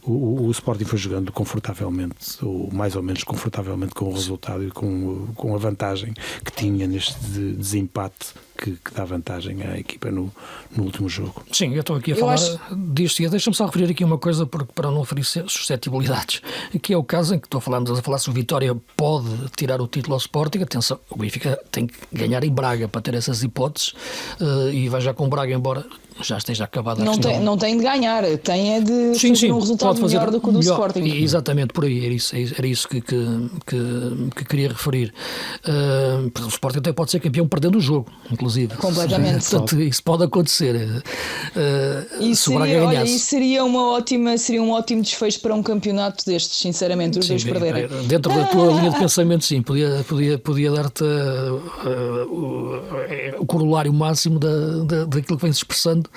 o Sporting foi jogando confortavelmente, ou mais ou menos confortavelmente, com o resultado e com a vantagem que tinha neste desempate que dá vantagem à equipa no último jogo. Sim, eu estou aqui a falar disto e deixa-me só referir aqui uma coisa para não referir suscetibilidades, que é o caso em que estamos a falar se o Vitória pode tirar o título ao Sporting. Atenção, o Benfica tem que ganhar em Braga para ter essas hipóteses, e vai já com Braga, embora já esteja acabado. Não tem de ganhar, tem é de fazer um resultado melhor do que o do Sporting. Exatamente, por aí, era isso que queria referir. O Sporting até pode ser campeão perdendo o jogo, inclusive. Completamente. Portanto, isso pode acontecer. Se o Braga ganhasse. Isso seria um ótimo desfecho para um campeonato destes, sinceramente, os dois perderem. Dentro da tua linha de pensamento, sim, podia dar-te o corolário máximo daquilo que vem-se expressando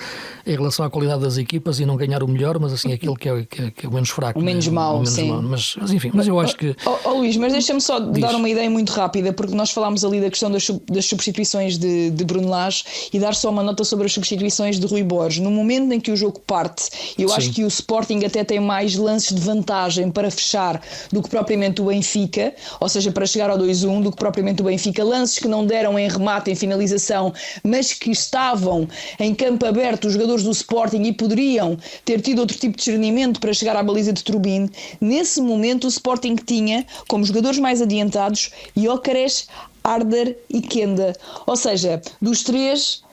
em relação à qualidade das equipas, e não ganhar o melhor, mas assim aquilo que é o menos fraco. O menos mau, sim. Mas enfim, eu acho que... Luís, mas deixa-me só dar uma ideia muito rápida, porque nós falámos ali da questão das substituições de Bruno Lage, e dar só uma nota sobre as substituições de Rui Borges. No momento em que o jogo parte, eu acho que o Sporting até tem mais lances de vantagem para fechar do que propriamente o Benfica, ou seja, para chegar ao 2-1, do que propriamente o Benfica. Lances que não deram em remate, em finalização, mas que estavam em campo aberto os jogadores do Sporting e poderiam ter tido outro tipo de discernimento para chegar à baliza de Trubin. Nesse momento o Sporting tinha como jogadores mais adiantados Gyökeres, Arder e Kenda. Ou seja, dos três,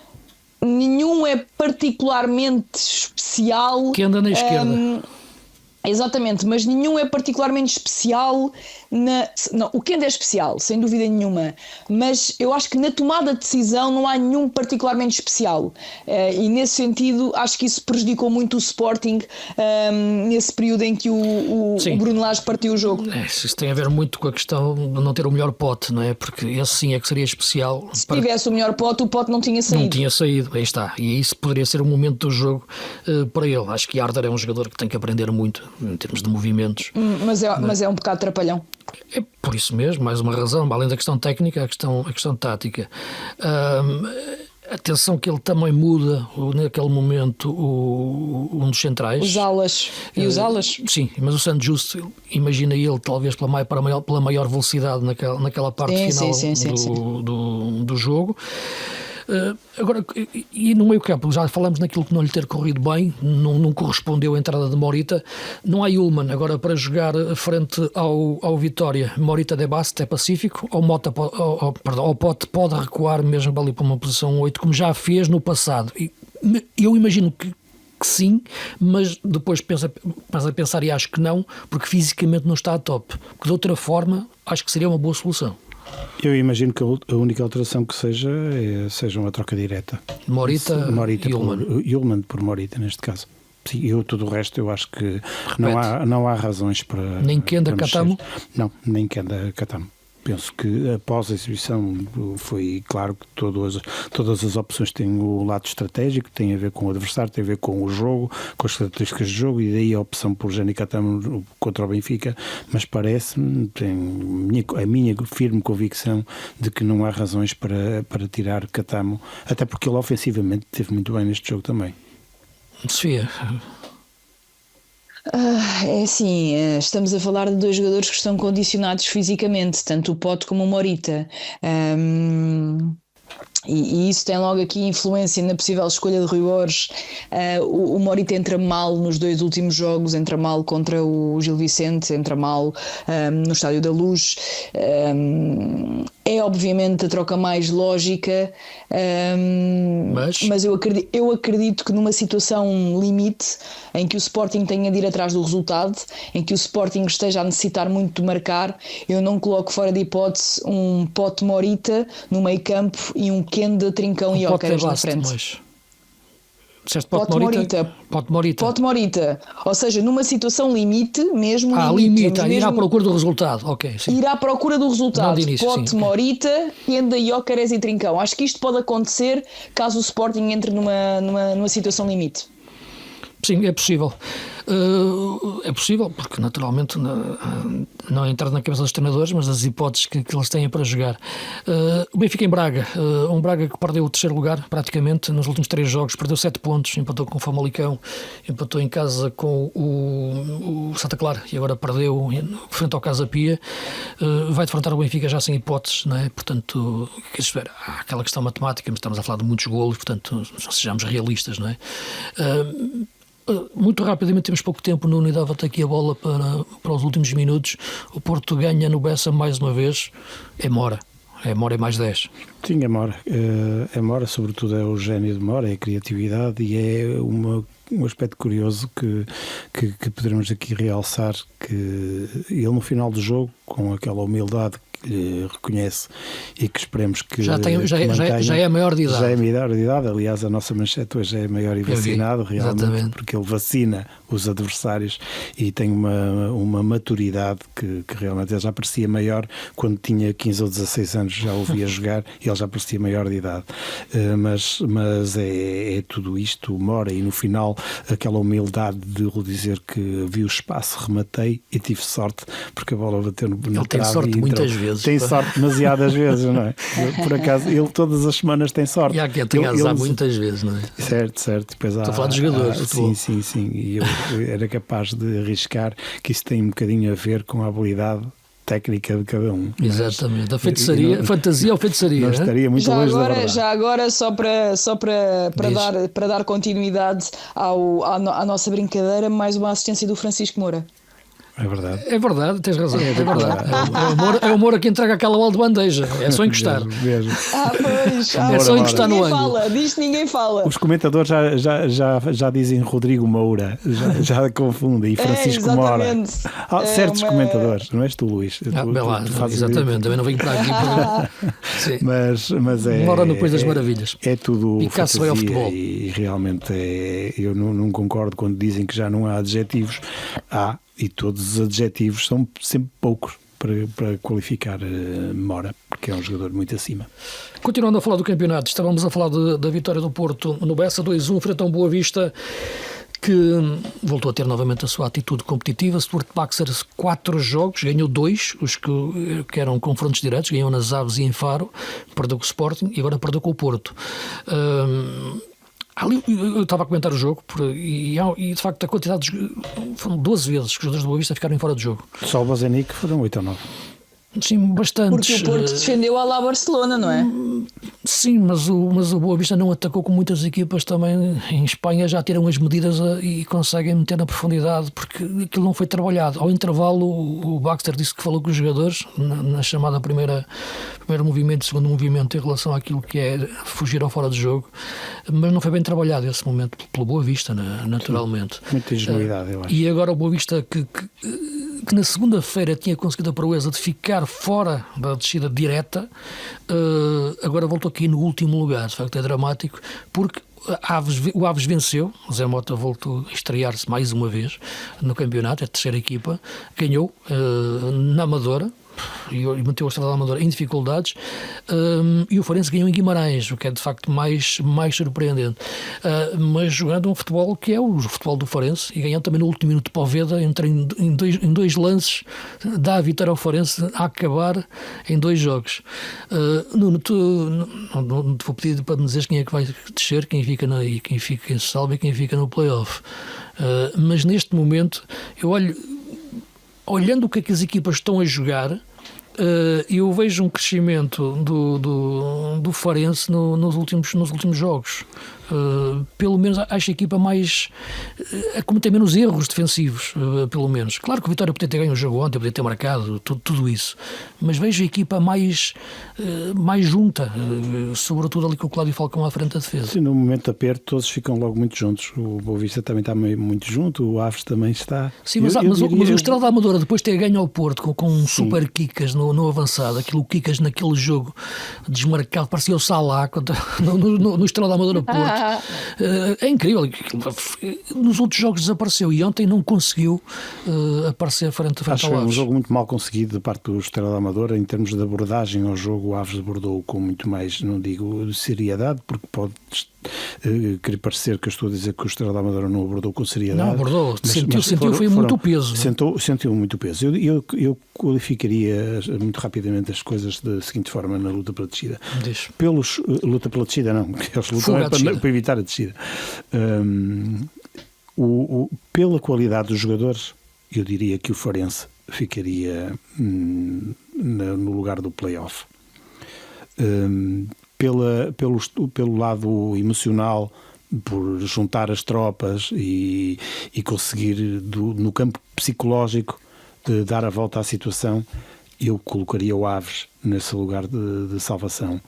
nenhum é particularmente especial. Kenda na esquerda. Exatamente, mas nenhum é particularmente especial. Não, o Kenda é especial, sem dúvida nenhuma, mas eu acho que na tomada de decisão não há nenhum particularmente especial, e nesse sentido acho que isso prejudicou muito o Sporting nesse período em que o Bruno Lage partiu o jogo. Isso tem a ver muito com a questão de não ter o melhor pote, não é? Porque esse sim é que seria especial. Se tivesse o melhor pote, o pote não tinha saído. Não tinha saído, aí está. E isso poderia ser um momento do jogo para ele. Acho que Arthur é um jogador que tem que aprender muito em termos de movimentos. Mas é um bocado trapalhão. É por isso mesmo, mais uma razão, além da questão técnica, a questão tática. Atenção que ele também muda naquele momento um dos centrais. Os alas. E os alas? Sim, mas o Santo Justo, imagina ele talvez pela maior velocidade naquela parte final do jogo. Agora, e no meio campo, já falamos naquilo que não lhe ter corrido bem, não correspondeu a entrada de Morita. Não há Ullmann agora para jogar frente ao Vitória. Morita de Baste é pacífico, ou Pote pode recuar mesmo ali para uma posição 8, como já fez no passado. Eu imagino que sim, mas depois pensa a pensar e acho que não, porque fisicamente não está a top. Porque de outra forma, acho que seria uma boa solução. Eu imagino que a única alteração que seja uma troca direta. Morita e Ullmann por Morita, neste caso. Sim, tudo o resto eu acho que não há razões para... Nem Kenda Katamo? Não, nem Kenda Katamo. Penso que após a exibição foi claro que todas as opções têm o lado estratégico, tem a ver com o adversário, tem a ver com o jogo, com as características de jogo, e daí a opção por Jenny Katamo contra o Benfica, mas parece-me, a minha firme convicção de que não há razões para tirar Katamo, até porque ele ofensivamente esteve muito bem neste jogo também. Sofia... É assim, estamos a falar de dois jogadores que estão condicionados fisicamente, tanto o Pote como o Morita. E isso tem logo aqui influência na possível escolha de Rui Borges. O Morita entra mal nos dois últimos jogos, entra mal contra o Gil Vicente, entra mal no Estádio da Luz. É obviamente a troca mais lógica, mas eu acredito que numa situação limite, em que o Sporting tenha de ir atrás do resultado, em que o Sporting esteja a necessitar muito de marcar, eu não coloco fora de hipótese um Pote Morita no meio campo e um Kenda, Trincão e Ócaras na frente. Pote Morita. Ou seja, numa situação limite, mesmo limite, ir à procura do resultado. Ok, sim. Ir à procura do resultado. Início, Pote Morita, Kenda, Ócaras e Trincão. Acho que isto pode acontecer caso o Sporting entre numa situação limite. Sim, é possível. É possível, porque naturalmente não é entrar na cabeça dos treinadores, mas das hipóteses que eles têm para jogar. O Benfica em Braga, um Braga que perdeu o terceiro lugar praticamente nos últimos 3 jogos, perdeu 7 pontos, empatou com o Famalicão, empatou em casa com o Santa Clara e agora perdeu frente ao Casa Pia. Vai defrontar o Benfica já sem hipóteses, não é? Portanto, há aquela questão matemática, mas estamos a falar de muitos golos, portanto, sejamos realistas, não é? Muito rapidamente, temos pouco tempo, Nuno, e dava-te aqui a bola para os últimos minutos. O Porto ganha no Bessa mais uma vez. É Mora é mais 10. Sim, é Mora. É Mora, sobretudo é o gênio de Mora, é a criatividade, e é um aspecto curioso que poderemos aqui realçar, que ele no final do jogo, com aquela humildade que lhe reconhece e que esperemos que já é maior de idade. Já é maior de idade, aliás a nossa manchete hoje é maior e vacinado, realmente, exatamente. Porque ele vacina os adversários e tem uma maturidade que realmente ele já parecia maior quando tinha 15 ou 16 anos, já o via jogar e ele já parecia maior de idade, mas é tudo isto, Mora, e no final aquela humildade de lhe dizer que vi o espaço, rematei e tive sorte porque a bola bateu na trave. Ele tem sorte muitas vezes. Tem sorte demasiadas vezes, não é? Por acaso, ele todas as semanas tem sorte. E há quem tenha azar muitas vezes, não é? Certo. Depois estou a falar de jogadores. Sim. E eu era capaz de arriscar que isso tem um bocadinho a ver com a habilidade técnica de cada um. Exatamente, a feitiçaria, fantasia ou feitiçaria. Não estaria muito longe da verdade. Já agora, só para dar continuidade à nossa brincadeira, mais uma assistência do Francisco Moura. É verdade. É verdade, tens razão. É verdade. É o Moura que entrega aquela bola de bandeja. É só encostar. Mesmo. Pois. É só encostar no ângulo. Disto ninguém fala. Os comentadores já dizem Rodrigo Moura, já confundem, e Francisco Mora. Certos comentadores, não és tu, Luís? Exatamente, também não venho para aqui para... mas é... Mora no País das Maravilhas. É tudo Picasso vai ao futebol. E realmente eu não concordo quando dizem que já não há adjetivos. E todos os adjetivos são sempre poucos para qualificar Mora, porque é um jogador muito acima. Continuando a falar do campeonato, estávamos a falar da vitória do Porto no Bessa 2-1 frente a um Boa Vista, que voltou a ter novamente a sua atitude competitiva. Stuart Baxter 4 jogos, ganhou 2, os que eram confrontos diretos, ganhou nas Aves e em Faro, perdeu com o Sporting e agora perdeu com o Porto. Ali, eu estava a comentar o jogo e de facto a quantidade foram 12 vezes que os jogadores do Boa Vista ficaram fora de jogo. Só o Bozenic foram 8 ou 9. Sim, bastantes. Porque o Porto defendeu a lá Barcelona, não é? Sim, mas o Boa Vista não atacou, com muitas equipas também em Espanha já tiram as medidas e conseguem meter na profundidade, porque aquilo não foi trabalhado. Ao intervalo o Baxter disse que falou com os jogadores na chamada primeiro movimento, segundo movimento, em relação àquilo que é fugir ao fora de jogo, mas não foi bem trabalhado esse momento pelo Boa Vista, naturalmente. Sim, muita ingenuidade, eu acho. E agora o Boa Vista que na segunda-feira tinha conseguido a proeza de ficar fora da descida direta, agora voltou aqui no último lugar. De facto é dramático, porque o Aves venceu, o Zé Mota voltou a estrear-se mais uma vez no campeonato, é a terceira equipa, ganhou na Amadora, e meteu a Estrela da Amadora em dificuldades, e o Farense ganhou em Guimarães, o que é de facto mais surpreendente, mas jogando um futebol que é o futebol do Farense, e ganhando também no último minuto de Poveda, entra em dois lances, dá a vitória ao Farense a acabar em 2 jogos. Nuno, não te vou pedir para me dizeres quem é que vai descer, quem fica em salva e quem fica no play-off, mas neste momento eu olhando o que é que as equipas estão a jogar, eu vejo um crescimento do Farense nos últimos jogos. Pelo menos acho a equipa mais a cometer menos erros defensivos, pelo menos. Claro que o Vitória podia ter ganho o jogo ontem, podia ter marcado tudo isso, mas vejo a equipa mais junta, sobretudo ali com o Cláudio Falcão à frente da defesa. Sim, no momento de aperto todos ficam logo muito juntos. O Boa Vista também está muito junto, o Aves também está. Sim, mas o Estrela da Amadora, depois de ter ganho ao Porto com um super Kikas no avançado, aquilo Kikas naquele jogo desmarcado, parecia o Salah no Estrela da Amadora Porto. É incrível. Nos outros jogos desapareceu e ontem não conseguiu aparecer frente ao Aves. Acho um jogo muito mal conseguido da parte do Estrela da Amadora. Em termos de abordagem ao jogo, o Aves abordou com muito mais, não digo de seriedade, porque pode querer parecer que eu estou a dizer que o Estrela da Amadora não abordou com seriedade. Não abordou, sentiu foi muito peso. Sentiu muito peso. Eu qualificaria muito rapidamente as coisas da seguinte forma na luta pela descida. Luta pela descida não, porque eles lutam para evitar a descida. Pela qualidade dos jogadores, eu diria que o Farense ficaria no lugar do play-off. Pelo lado emocional, por juntar as tropas e conseguir no campo psicológico de dar a volta à situação, eu colocaria o Aves nesse lugar de salvação.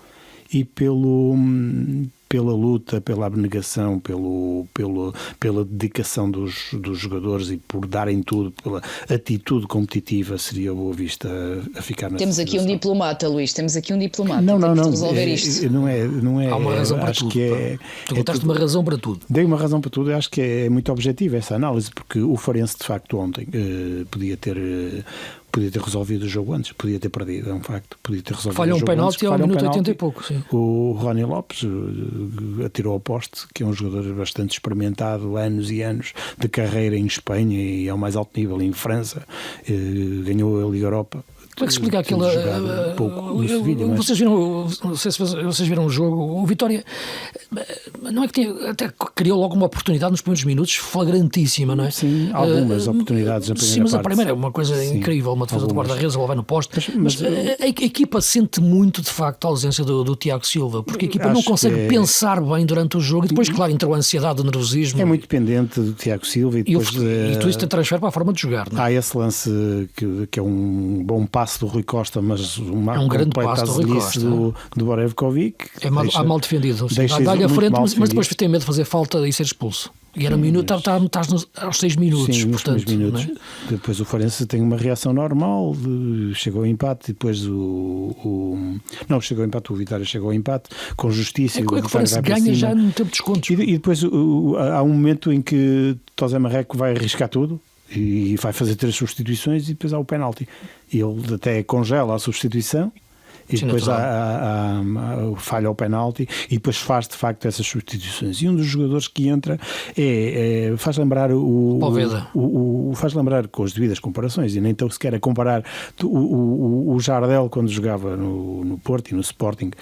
E pela luta, pela abnegação, pela dedicação dos jogadores e por darem tudo, pela atitude competitiva, seria o Boa Vista a ficar na Temos aqui um diplomata, Luís, temos aqui um diplomata. Não. Resolver isto. Não é. Há uma razão para tudo. Tu contaste uma razão para tudo. Dei uma razão para tudo. Eu acho que é muito objetiva essa análise, porque o Farense, de facto, ontem podia ter resolvido o jogo antes, podia ter perdido, é um facto. Podia ter resolvido falha o jogo penalti ao minuto 80 e pouco. pouco, sim. O Rony Lopes atirou ao poste, que é um jogador bastante experimentado, anos e anos de carreira em Espanha e ao mais alto nível em França, ganhou a Liga Europa. Como é que se explica aquela... pouco no Sevilha, vocês viram o jogo, o Vitória não é que até criou logo uma oportunidade nos primeiros minutos flagrantíssima, não é? Sim, algumas oportunidades na primeira sim, mas parte. A primeira é uma coisa incrível, uma defesa algumas. do guarda-redes, ela vai no poste, mas a equipa sente muito de facto a ausência do Tiago Silva, porque a equipa não consegue pensar bem durante o jogo e depois, claro, entrou a ansiedade, o nervosismo. É muito dependente do Tiago Silva e depois e tudo isso tem transfere para a forma de jogar, não é? Há esse lance que é um bom passo do Rui Costa, mas uma grande passo do Rui Costa do Borevkovic. É mal defendido. Dá-lhe à frente, mas depois tem medo de fazer falta e ser expulso. E era minuto, estás aos 6 minutos. Sim, portanto, nos 6 minutos. Não é? Depois o Farense tem uma reação normal, chegou ao empate, e depois não chegou ao empate, o Vitória chegou ao empate, com justiça. É que o Farense ganha já no tempo de descontos. E depois há um momento em que Tosé Marreco vai arriscar tudo e vai fazer 3 substituições e depois há o penalti. E ele até congela a substituição. E sim, depois falha ao penalti e depois faz de facto essas substituições. E um dos jogadores que entra faz lembrar faz lembrar, com as devidas comparações, e nem estou sequer a comparar o Jardel quando jogava no Porto e no Sporting.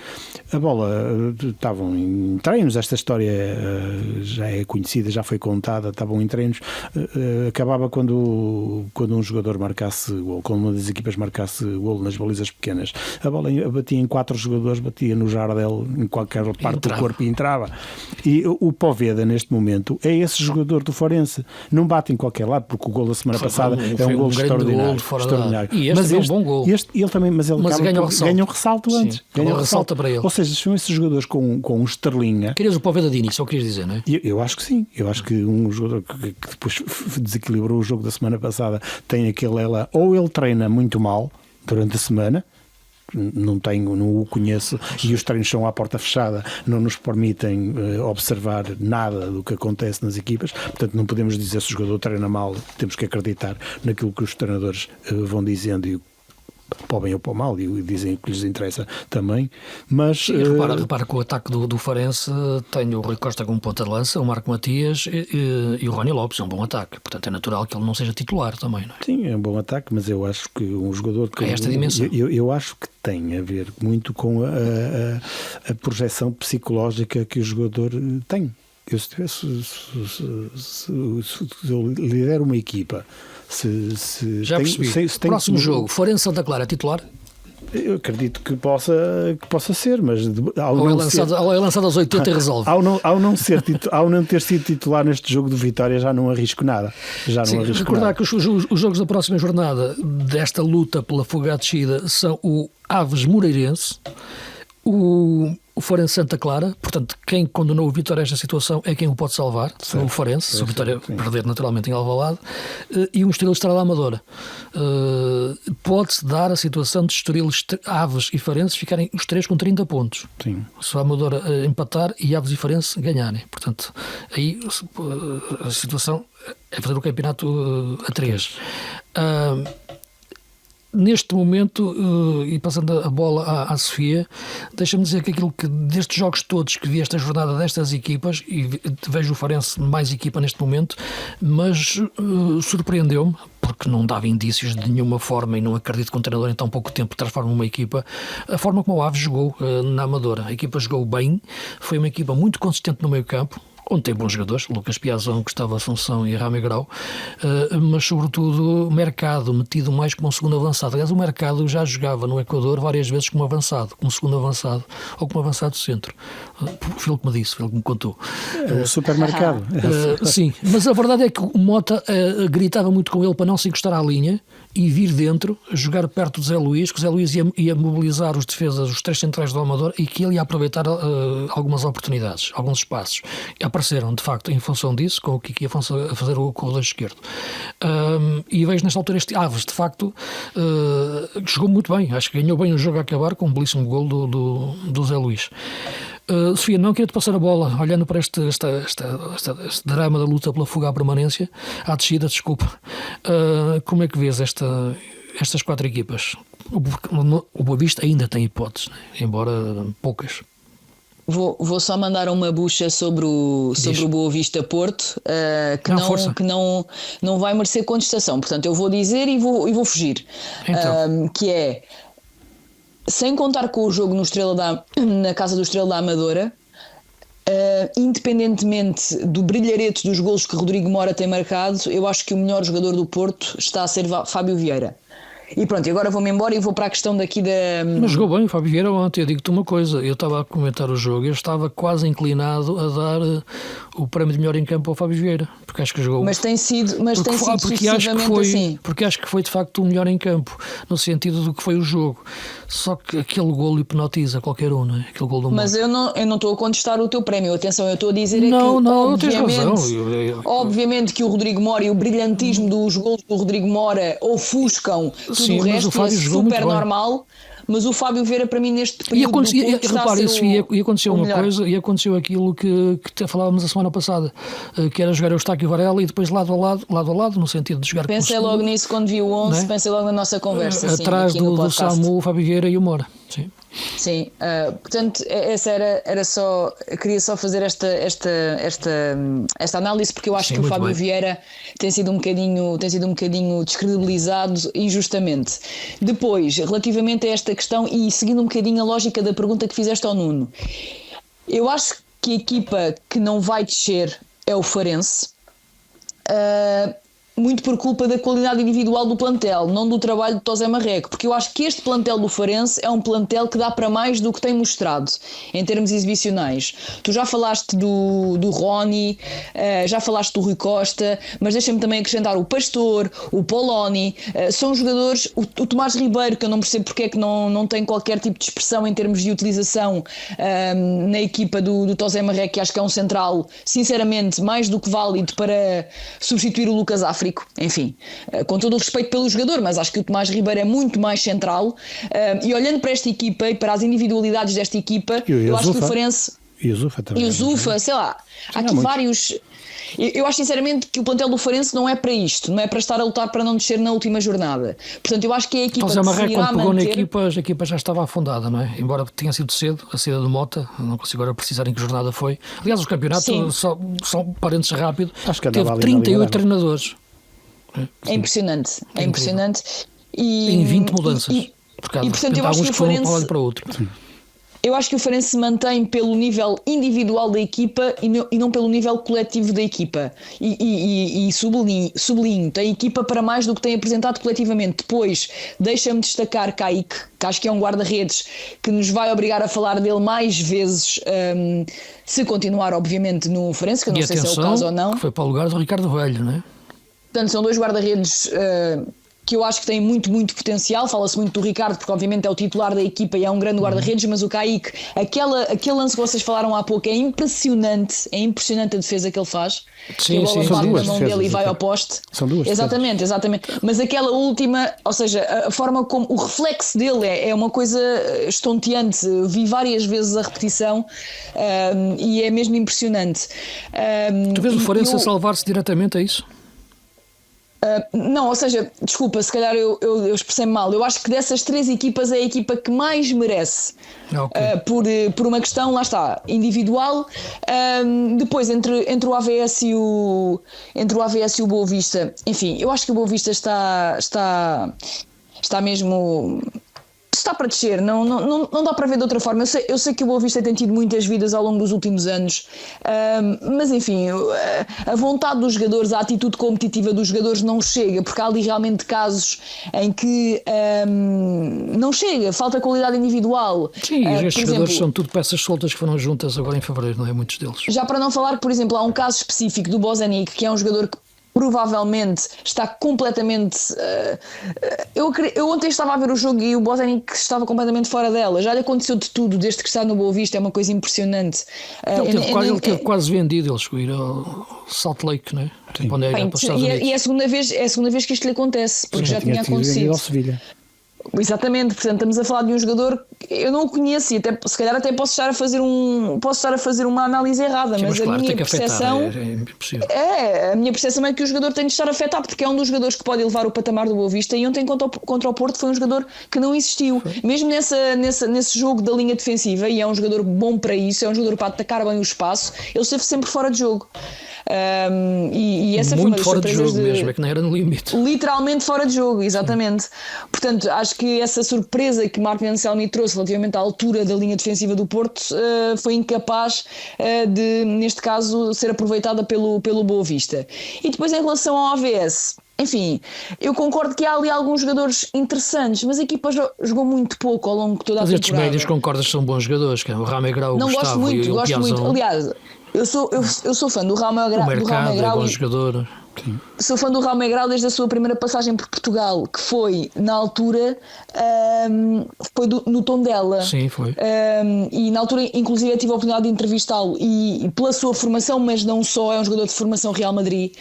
A bola, estavam em treinos, esta história já é conhecida, já foi contada, estavam em treinos, acabava quando um jogador marcasse gol, quando uma das equipas marcasse gol nas balizas pequenas. A bola batia em 4 jogadores, batia no Jardel, em qualquer parte do corpo e entrava. E o Poveda, neste momento, é esse jogador do Forense. Não bate em qualquer lado, porque o gol da semana passada é um gol extraordinário. E este é um bom gol. Ele também, mas ele ganha um ressalto antes. Ganha um ressalto para ele. Ou seja, são esses jogadores com um estrelinha. Querias o Poveda de início, é o que querias dizer, não é? Eu acho que sim. Eu acho que um jogador que depois desequilibrou o jogo da semana passada tem aquele ela, ou ele treina muito mal durante a semana, não o conheço, e os treinos são à porta fechada, não nos permitem observar nada do que acontece nas equipas, portanto não podemos dizer se o jogador treina mal, temos que acreditar naquilo que os treinadores vão dizendo e para o bem ou para o mal, e dizem que lhes interessa também, mas... Sim, repara que o ataque do Farense tem o Rui Costa como ponta de lança, o Marco Matias e o Rony Lopes, é um bom ataque, portanto é natural que ele não seja titular também, não é? Sim, é um bom ataque, mas eu acho que um jogador... É esta dimensão. Eu acho que tem a ver muito com a projeção psicológica que o jogador tem. Se eu lidero uma equipa, já percebi. Próximo jogo, Forense Santa Clara, titular? Eu acredito que possa ser, mas ou é lançado aos 80 e resolve. Ao não ter sido titular neste jogo do Vitória, já não arrisco nada. Recordar que os jogos da próxima jornada desta luta pela fuga à descida são o Aves Moreirense, o Forense Santa Clara, portanto, quem condenou o Vitória a esta situação é quem o pode salvar, certo, o Forense, se o Vitória perder naturalmente em Alvalade, e um Estoril Estrela Amadora. Pode-se dar a situação de Estoril, Aves e Farense ficarem os 3 com 30 pontos. Sim. Se a Amadora empatar e Aves e Farense ganharem. Portanto, aí a situação é fazer o campeonato a 3. Neste momento, e passando a bola à Sofia, deixa-me dizer que aquilo que destes jogos todos que vi esta jornada destas equipas, e vejo o Farense mais equipa neste momento, mas surpreendeu-me, porque não dava indícios de nenhuma forma, e não acredito que um treinador em tão pouco tempo transforme uma equipa, a forma como o Aves jogou na Amadora. A equipa jogou bem, foi uma equipa muito consistente no meio campo, onde tem bons jogadores, Lucas Piazão, Gustavo Assunção e Rami Grau, mas sobretudo o Mercado, metido mais como um segundo avançado. Aliás, o Mercado já jogava no Equador várias vezes como avançado, como segundo avançado, ou como avançado centro. Foi ele que me disse, foi ele que me contou. É o supermercado. Sim, mas a verdade é que o Mota gritava muito com ele para não se encostar à linha e vir dentro, jogar perto de Zé Luís, que o Zé Luís ia mobilizar os defesas, os 3 centrais do Amador, e que ele ia aproveitar algumas oportunidades, alguns espaços. E apareceram, de facto, em função disso, com o Kiki Afonso a fazer o corredor esquerdo. E vejo nesta altura este Aves, de facto, que jogou muito bem. Acho que ganhou bem o jogo a acabar com um belíssimo gol do Zé Luís. Sofia, não queria-te passar a bola olhando para este drama da luta pela fuga à permanência, à descida, desculpa. Como é que vês estas 4 equipas? O Boa Vista ainda tem hipóteses, né? Embora poucas. Vou só mandar uma bucha sobre o Boa Vista Porto, que não vai merecer contestação. Portanto, eu vou dizer e vou fugir. Então. Que é, sem contar com o jogo na casa do Estrela da Amadora, independentemente do brilharete dos golos que Rodrigo Mora tem marcado, eu acho que o melhor jogador do Porto está a ser Fábio Vieira. E pronto, agora vou-me embora e vou para a questão daqui da... Mas jogou bem o Fábio Vieira ontem. Eu digo-te uma coisa, eu estava a comentar o jogo, eu estava quase inclinado a dar o prémio de melhor em campo ao Fábio Vieira, porque acho que jogou... Mas tem sido sucessivamente assim. Porque acho que foi de facto o melhor em campo, no sentido do que foi o jogo. Só que aquele golo hipnotiza qualquer um, não é? Aquele golo do Mas eu não estou a contestar o teu prémio, atenção, eu estou a dizer tens razão. Obviamente que o Rodrigo Mora e o brilhantismo dos golos do Rodrigo Mora ofuscam tudo. Sim, o resto, mas o Fábio jogou super muito normal, mas o Fábio Vieira para mim neste período e aconteceu uma coisa, e aconteceu aquilo que falávamos a semana passada, que era jogar Eustáquio Varela e depois lado a lado, no sentido de jogar pensei logo nisso quando vi o 11, pensei logo na nossa conversa atrás do Samu, o Fábio Vieira e o Mora. Sim, portanto essa era só, queria só fazer esta análise, porque eu acho que o Fábio Vieira tem sido um bocadinho descredibilizado injustamente. Depois, relativamente a esta questão e seguindo um bocadinho a lógica da pergunta que fizeste ao Nuno, eu acho que a equipa que não vai descer é o Farense, muito por culpa da qualidade individual do plantel, não do trabalho de José Marreco, porque eu acho que este plantel do Farense é um plantel que dá para mais do que tem mostrado em termos exibicionais. Tu já falaste do Rony, já falaste do Rui Costa, mas deixa-me também acrescentar o Pastor, o Poloni, são jogadores, o Tomás Ribeiro, que eu não percebo porque é que não tem qualquer tipo de expressão em termos de utilização na equipa do José Marreco, que acho que é um central, sinceramente, mais do que válido para substituir o Lucas África. Enfim, com todo o respeito pelo jogador, mas acho que o Tomás Ribeiro é muito mais central, e olhando para esta equipa e para as individualidades desta equipa, eu acho que o Farense e o Zufa também, e o Zufa, sei lá, há aqui vários. Eu acho sinceramente que o plantel do Farense não é para isto, não é para estar a lutar para não descer na última jornada. Portanto, eu acho que é a equipa que se irá manter. Quando pegou na equipa, a equipa já estava afundada, não é? Embora tenha sido cedo, a saída do Mota, não consigo agora precisar em que jornada foi. Aliás, os campeonatos, só um parênteses rápido, teve 38 treinadores. É impressionante, é impressionante. Em 20 mudanças. E portanto, eu acho que o Farense, para outro. eu acho que o Farense se mantém pelo nível individual da equipa e não pelo nível coletivo da equipa. E sublinho, tem equipa para mais do que tem apresentado coletivamente. Depois, deixa-me destacar Kaique, que acho que é um guarda-redes que nos vai obrigar a falar dele mais vezes, se continuar, obviamente, no Farense, que eu não sei se é o caso ou não. Que foi para o lugar do Ricardo Velho, não é? Portanto, são dois guarda-redes que eu acho que têm muito, muito potencial. Fala-se muito do Ricardo, porque obviamente é o titular da equipa e é um grande guarda-redes, mas o Kaique, aquele lance que vocês falaram há pouco, é impressionante a defesa que ele faz. Sim, que a bola bate na mão dele e vai ao poste. São duas. Exatamente. Mas aquela última, ou seja, a forma como o reflexo dele é uma coisa estonteante. Vi várias vezes a repetição e é mesmo impressionante. Tu vês o Farense a salvar-se diretamente a isso? Não, ou seja, desculpa, se calhar eu expressei-me mal. Eu acho que dessas três equipas é a equipa que mais merece, por uma questão, lá está, individual. Depois, entre o AVS e o Boa Vista, enfim, eu acho que o Boa Vista está mesmo... Está para descer, não dá para ver de outra forma. Eu sei que o Boa Vista tem tido muitas vidas ao longo dos últimos anos, mas enfim, a vontade dos jogadores, a atitude competitiva dos jogadores não chega, porque há ali realmente casos em que não chega, falta qualidade individual. Sim, estes jogadores são tudo peças soltas que foram juntas agora em fevereiro, não é? Muitos deles. Já para não falar que, por exemplo, há um caso específico do Bozanic, que é um jogador que provavelmente está completamente... Eu ontem estava a ver o jogo e o Bozanic estava completamente fora dela. Já lhe aconteceu de tudo, desde que está no Boa Vista, é uma coisa impressionante. Ele teve quase vendido, ele chegou a ir ao Salt Lake, não é? E é a segunda vez que isto lhe acontece, porque já tinha acontecido. Ao Sevilha. Exatamente, portanto estamos a falar de um jogador que eu não o conheço e se calhar até posso estar a fazer uma análise errada, mas claro, a minha percepção a minha percepção é que o jogador tem de estar afetado, porque é um dos jogadores que pode elevar o patamar do Boa Vista, e ontem contra o Porto foi um jogador que não existiu, mesmo nesse jogo da linha defensiva, e é um jogador bom para isso, é um jogador para atacar bem o espaço, ele esteve sempre fora de jogo. E essa foi uma das fora de jogo mesmo, é que não era no limite. Literalmente fora de jogo, exatamente. Portanto, acho que essa surpresa que Martin Anselmi trouxe relativamente à altura da linha defensiva do Porto, foi incapaz de, neste caso, ser aproveitada pelo Boa Vista. E depois, em relação ao AVS, enfim, eu concordo que há ali alguns jogadores interessantes, mas a equipa jogou muito pouco ao longo de toda a temporada. Mas estes médios concordas que são bons jogadores, que é o Rame Grau, o Gustavo e o Piazon. Aliás, eu sou fã do Rame Grau. O Mercado é bom jogador. Sim. Sou fã do Rame Grau desde a sua primeira passagem por Portugal, que foi, na altura, foi no Tondela. Sim, foi. E na altura, inclusive, eu tive a oportunidade de entrevistá-lo e pela sua formação, mas não só, é um jogador de formação Real Madrid,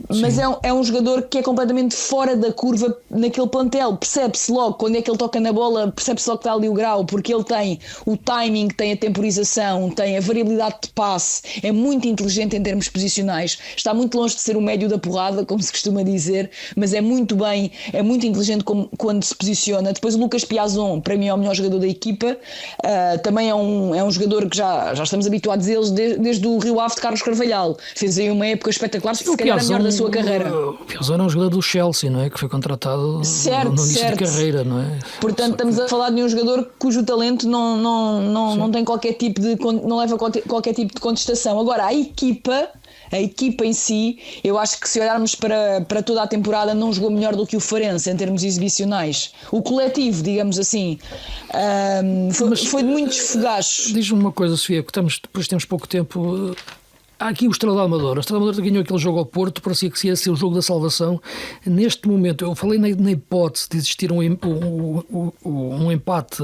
mas é um jogador que é completamente fora da curva naquele plantel. Percebe-se logo, quando é que ele toca na bola, percebe-se logo que está ali o grau, porque ele tem o timing, tem a temporização, tem a variabilidade de passe, é muito inteligente em termos posicionais, está muito longe de ser o médio da porrada, como se costuma dizer, mas é muito bem, é muito inteligente quando se posiciona. Depois o Lucas Piazon, para mim é o melhor jogador da equipa, também é um jogador que já estamos habituados a eles desde o Rio Ave de Carlos Carvalhal, fez aí uma época espetacular, se calhar a melhor da sua carreira. O Piazon é um jogador do Chelsea, não é? Que foi contratado no início de carreira, não é? Portanto, estamos a falar de um jogador cujo talento não tem qualquer tipo de, não leva qualquer tipo de contestação. Agora, a equipa em si, eu acho que se olharmos para toda a temporada, não jogou melhor do que o Farense em termos exibicionais. O coletivo, digamos assim, foi de muitos fogachos. Diz-me uma coisa, Sofia, que depois temos pouco tempo. Há aqui o Estrela da Amadora. O Estrela da Amadora ganhou aquele jogo ao Porto, parecia que ia ser o jogo da salvação. Neste momento, eu falei na hipótese de existir um empate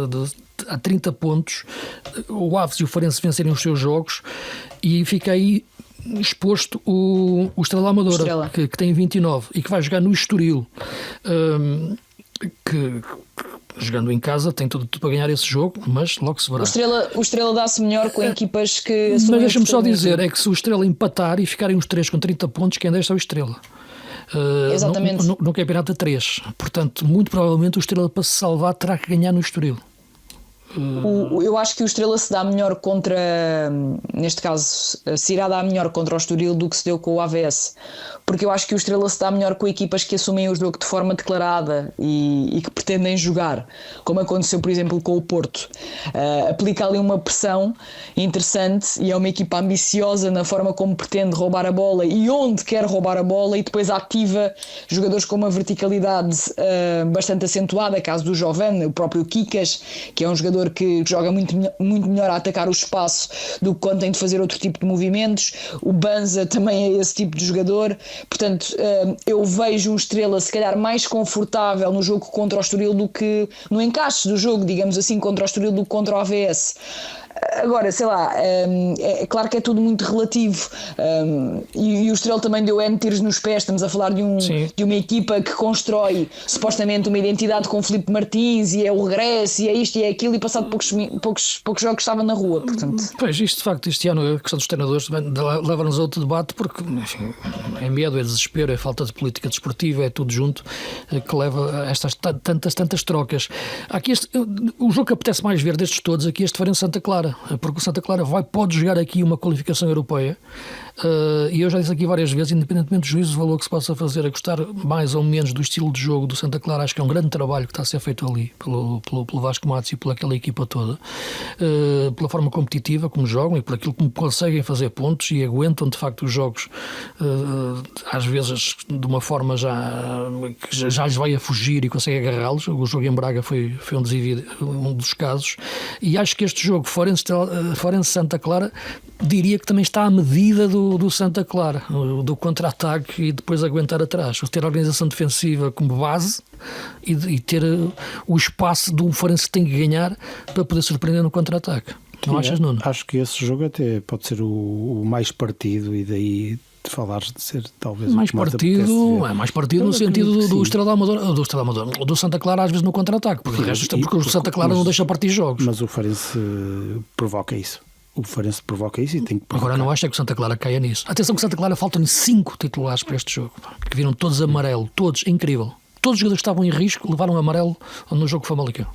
a 30 pontos, o Aves e o Farense vencerem os seus jogos, e fica aí exposto o Estrela da Amadora, que tem 29 e que vai jogar no Estoril, que jogando em casa tem tudo para ganhar esse jogo, mas logo se verá. O Estrela dá-se melhor com equipas que assumem. Mas deixa-me só dizer, é que se o Estrela empatar e ficarem os 3 com 30 pontos, quem deixa é o Estrela. Exatamente. No campeonato a 3. Portanto, muito provavelmente o Estrela, para se salvar, terá que ganhar no Estoril. Eu acho que o Estrela se dá melhor contra, neste caso, se irá dar melhor contra o Estoril do que se deu com o AVS, porque eu acho que o Estrela se dá melhor com equipas que assumem o jogo de forma declarada e que pretendem jogar, como aconteceu, por exemplo, com o Porto. Aplica ali uma pressão interessante e é uma equipa ambiciosa na forma como pretende roubar a bola e onde quer roubar a bola, e depois ativa jogadores com uma verticalidade bastante acentuada, caso do Jovane, o próprio Kikas, que é um jogador que joga muito melhor a atacar o espaço do que quando tem de fazer outro tipo de movimentos. O Banza também é esse tipo de jogador. Portanto, eu vejo o Estrela se calhar mais confortável no jogo contra o Estoril do que no encaixe do jogo, digamos assim, contra o Estoril do que contra o AVS. Agora, sei lá, é claro que é tudo muito relativo, e o Estrela também deu N tiros nos pés. Estamos a falar de uma equipa que constrói supostamente uma identidade com o Filipe Martins, e é o regresso, e é isto e é aquilo, e passado poucos jogos estava na rua, portanto. Pois, isto de facto, este ano a questão dos treinadores leva-nos a outro debate, porque enfim, é medo, é desespero, é falta de política desportiva, é tudo junto que leva a estas tantas trocas. Aqui o jogo que apetece mais ver destes todos aqui, este Farense Santa Clara, porque o Santa Clara pode jogar aqui uma qualificação europeia, e eu já disse aqui várias vezes, independentemente do juízo de valor que se possa fazer, a gostar mais ou menos do estilo de jogo do Santa Clara, acho que é um grande trabalho que está a ser feito ali pelo Vasco Matos e pelaquela equipa toda, pela forma competitiva como jogam e por aquilo como conseguem fazer pontos e aguentam de facto os jogos, às vezes de uma forma que já lhes vai a fugir e conseguem agarrá-los. O jogo em Braga foi um dos casos, e acho que este jogo Farense Santa Clara, diria que também está à medida do Santa Clara, do contra-ataque e depois aguentar atrás, ter a organização defensiva como base e ter o espaço de um Farense que tem que ganhar para poder surpreender no contra-ataque. Não achas, Nuno? Acho que esse jogo até pode ser o mais partido, e daí de falares de ser talvez mais partido, é mais partido no sentido do Estrela da Amadora, do Santa Clara às vezes no contra-ataque, porque o Santa Clara não deixa partir jogos. Mas o Farense provoca isso. E tem que provocar. Agora não acho que o Santa Clara caia nisso. Atenção que o Santa Clara faltam-lhe 5 titulares para este jogo, que viram todos amarelo, todos, incrível. Todos os jogadores que estavam em risco levaram amarelo no jogo Famalicão.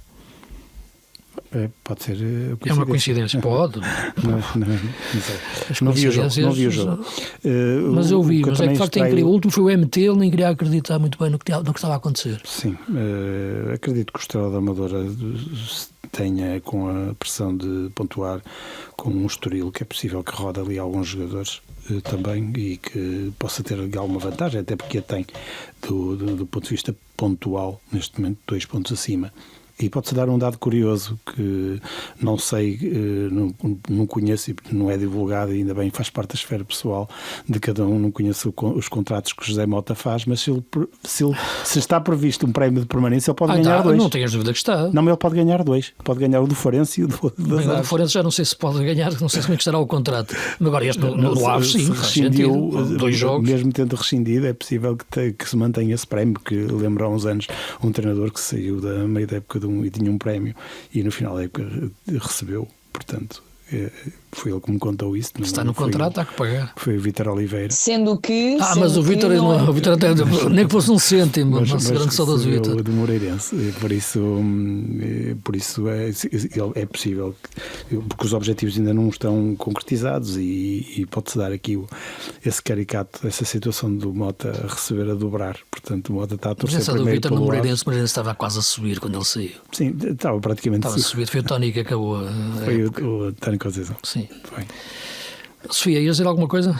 Pode ser é uma coincidência, pode. Não vi o jogo. Mas eu vi, mas é que de facto é incrível. O último foi o MT, ele nem queria acreditar muito bem no que estava a acontecer. Sim, acredito que o Estrela da Amadora tenha com a pressão de pontuar com um Estoril, que é possível que roda ali alguns jogadores também e que possa ter alguma vantagem, até porque a tem do ponto de vista pontual, neste momento 2 pontos acima. E pode-se dar um dado curioso que não sei, não conheço e não é divulgado, e ainda bem, faz parte da esfera pessoal de cada um, não conheço os contratos que o José Mota faz, mas se está previsto um prémio de permanência, ele pode ganhar 2. Não tenhas dúvida que está. Não, mas ele pode ganhar 2. Pode ganhar o do Forense e o do Aves. O do Forense já não sei se pode ganhar, não sei como é que estará o contrato. Mas agora este no Aves, sim, rescindiu 2 jogos. Mesmo tendo rescindido, é possível que se mantenha esse prémio, porque lembro há uns anos um treinador que saiu da meio da época e tinha um prémio e no final da época recebeu, portanto foi ele que me contou isso. Está no contrato, há que pagar. Foi o Vítor Oliveira. Sendo que mas o Vítor até nem que fosse um cêntimo, não se grande saudade do Vítor. Do Moreirense, por isso é possível porque os objetivos ainda não estão concretizados e pode-se dar aqui esse caricato, essa situação do Mota a receber a dobrar, portanto o Mota está a torcer primeiro do Vítor no Moreirense estava quase a subir quando ele saiu. Sim, estava praticamente a subir, foi o Tony que acabou. Foi o Tony Conceição. Sim. Foi. Sofia, ias dizer alguma coisa?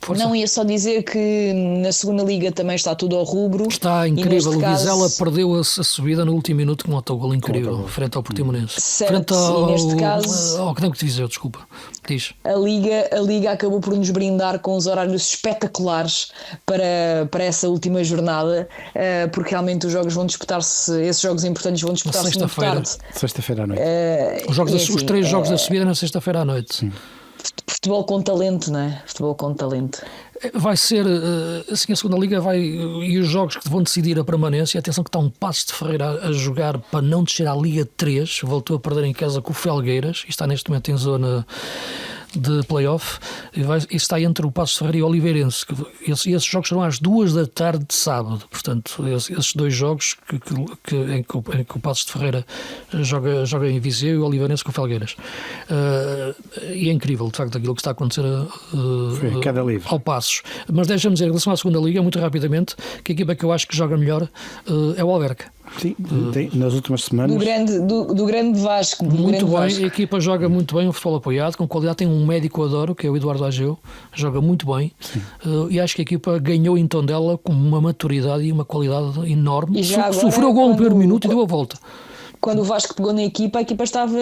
Força. Não, ia só dizer que na segunda liga também está tudo ao rubro. Está incrível, o Vizela perdeu a subida no último minuto com um autogol incrível, frente ao Portimonense. Certo, e neste caso ao que tenho que te dizer, desculpa. Diz. A liga acabou por nos brindar com os horários espetaculares para essa última jornada, porque realmente os jogos vão disputar-se, esses jogos importantes vão disputar-se muito tarde. Sexta-feira à noite. Os 3 jogos da subida na sexta-feira à noite. Sim. Futebol com talento, não é? Futebol com talento. Vai ser, assim, a segunda liga vai, e os jogos que vão decidir a permanência. Atenção que está um Passos de Ferreira a jogar para não descer à Liga 3, voltou a perder em casa com o Felgueiras e está neste momento em zona de play-off, e está entre o Passos de Ferreira e o Oliveirense. Esses jogos serão às 2 da tarde de sábado, portanto esses 2 jogos em que o Passos de Ferreira joga em Viseu e o Oliveirense com o Felgueiras. E é incrível de facto aquilo que está a acontecer ao Passos. Mas deixa-me dizer, em relação à segunda liga, muito rapidamente, que a equipa que eu acho que joga melhor é o Alverca. Sim, nas últimas semanas do grande Vasco. Muito bem, a equipa joga muito bem, um futebol apoiado, com qualidade. Tem um médico adoro, que é o Eduardo Ageu, joga muito bem, e acho que a equipa ganhou em Tondela com uma maturidade e uma qualidade enorme. Sofreu gol no primeiro minuto e deu a volta. Quando o Vasco pegou na equipa, a equipa estava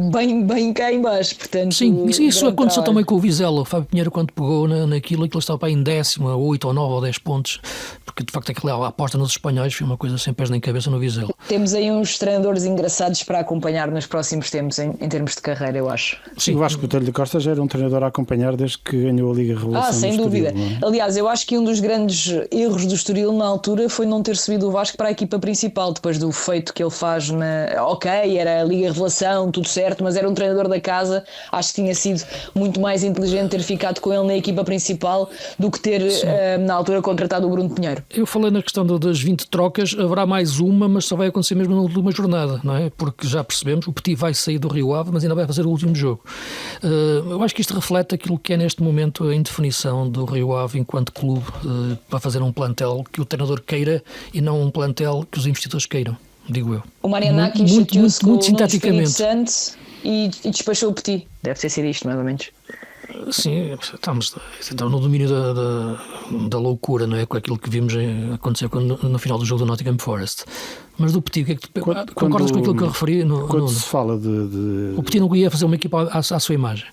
bem cá em baixo, portanto... Sim, isso aconteceu também com o Vizela. O Fábio Pinheiro, quando pegou naquilo, aquilo estava em 10º, 8 ou 9 ou 10 pontos, porque de facto a aposta nos espanhóis foi uma coisa sem pés nem cabeça no Vizela. Temos aí uns treinadores engraçados para acompanhar nos próximos tempos, em termos de carreira, eu acho. Sim, o Vasco Botelho de Costa já era um treinador a acompanhar desde que ganhou a Liga Revelação. Sem dúvida. Aliás, eu acho que um dos grandes erros do Estoril na altura foi não ter subido o Vasco para a equipa principal, depois do feito que ele faz era a Liga Revelação, tudo certo, mas era um treinador da casa. Acho que tinha sido muito mais inteligente ter ficado com ele na equipa principal do que ter na altura contratado o Bruno Pinheiro. Eu falei na questão das 20 trocas, haverá mais uma, mas só vai acontecer mesmo na última jornada, não é? Porque já percebemos, o Petit vai sair do Rio Ave, mas ainda vai fazer o último jogo. Eu acho que isto reflete aquilo que é neste momento a indefinição do Rio Ave enquanto clube, para fazer um plantel que o treinador queira e não um plantel que os investidores queiram. Digo eu. O Marianaki chateou-se com o Espírito Santo e despachou o Petit. Deve ter sido isto, mais ou menos. Sim, estamos no domínio da loucura, não é? Com aquilo que vimos acontecer no final do jogo do Nottingham Forest. Mas do Petit, o que é que tu concordas com aquilo que eu referi? Quando se fala de... O Petit não ia fazer uma equipa à sua imagem?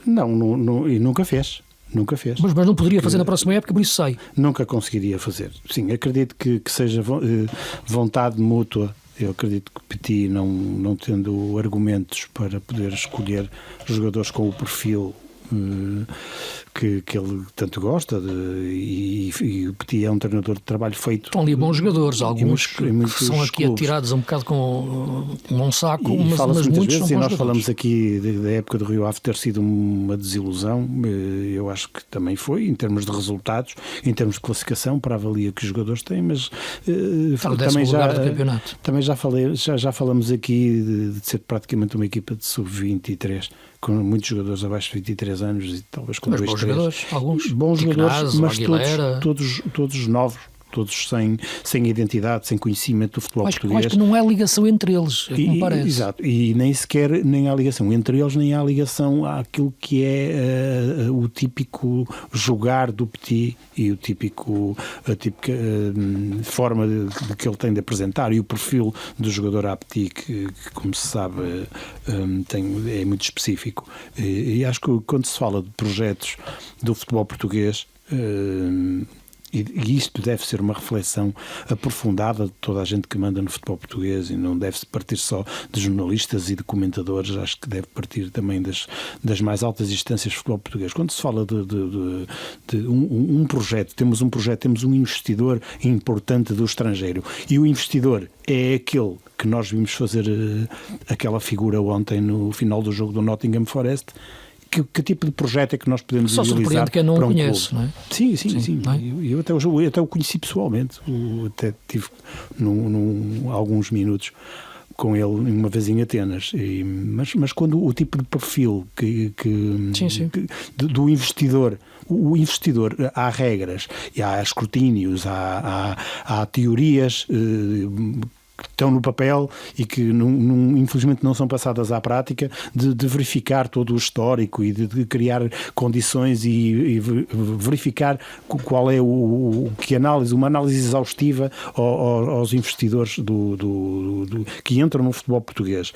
Não, e nunca fez. Nunca fez. Mas não poderia fazer na próxima época, por isso sai. Nunca conseguiria fazer. Sim, acredito que seja vontade mútua. Eu acredito que Petit, não tendo argumentos para poder escolher jogadores com o perfil que ele tanto gosta e o Petit é um treinador de trabalho feito. Estão ali bons jogadores, alguns que são aqui clubes atirados um bocado com um saco, mas muitas vezes, e nós jogadores. Falamos aqui da época do Rio Ave ter sido uma desilusão. Eu acho que também foi, em termos de resultados, em termos de classificação, para avaliar que os jogadores têm, mas também já falamos aqui de ser praticamente uma equipa de sub-23, com muitos jogadores abaixo de 23 anos e talvez com mas bons jogadores, alguns bons jogadores, mas Aguilera. todos novos, todos sem identidade, sem conhecimento do futebol português. Acho que não há ligação entre eles, é como parece. Exato, e nem há ligação entre eles, nem há ligação àquilo que é o típico jogar do Petit e a típica forma que ele tem de apresentar e o perfil do jogador à Petit, que como se sabe é muito específico. E acho que quando se fala de projetos do futebol português, e isto deve ser uma reflexão aprofundada de toda a gente que manda no futebol português, e não deve-se partir só de jornalistas e de comentadores, acho que deve partir também das mais altas instâncias do futebol português. Quando se fala de um projeto, temos um investidor importante do estrangeiro, e o investidor é aquele que nós vimos fazer aquela figura ontem no final do jogo do Nottingham Forest. Que tipo de projeto é que nós podemos visualizar que eu não para um conheço, clube? Não é? Sim. Não é? Eu até o conheci pessoalmente. Até tive alguns minutos com ele uma vez em Atenas. Mas quando o tipo de perfil do investidor, o investidor, há regras, e há escrutínios, há teorias que estão no papel e que infelizmente não são passadas à prática, de verificar todo o histórico e de criar condições e verificar qual é uma análise exaustiva aos investidores que entram no futebol português.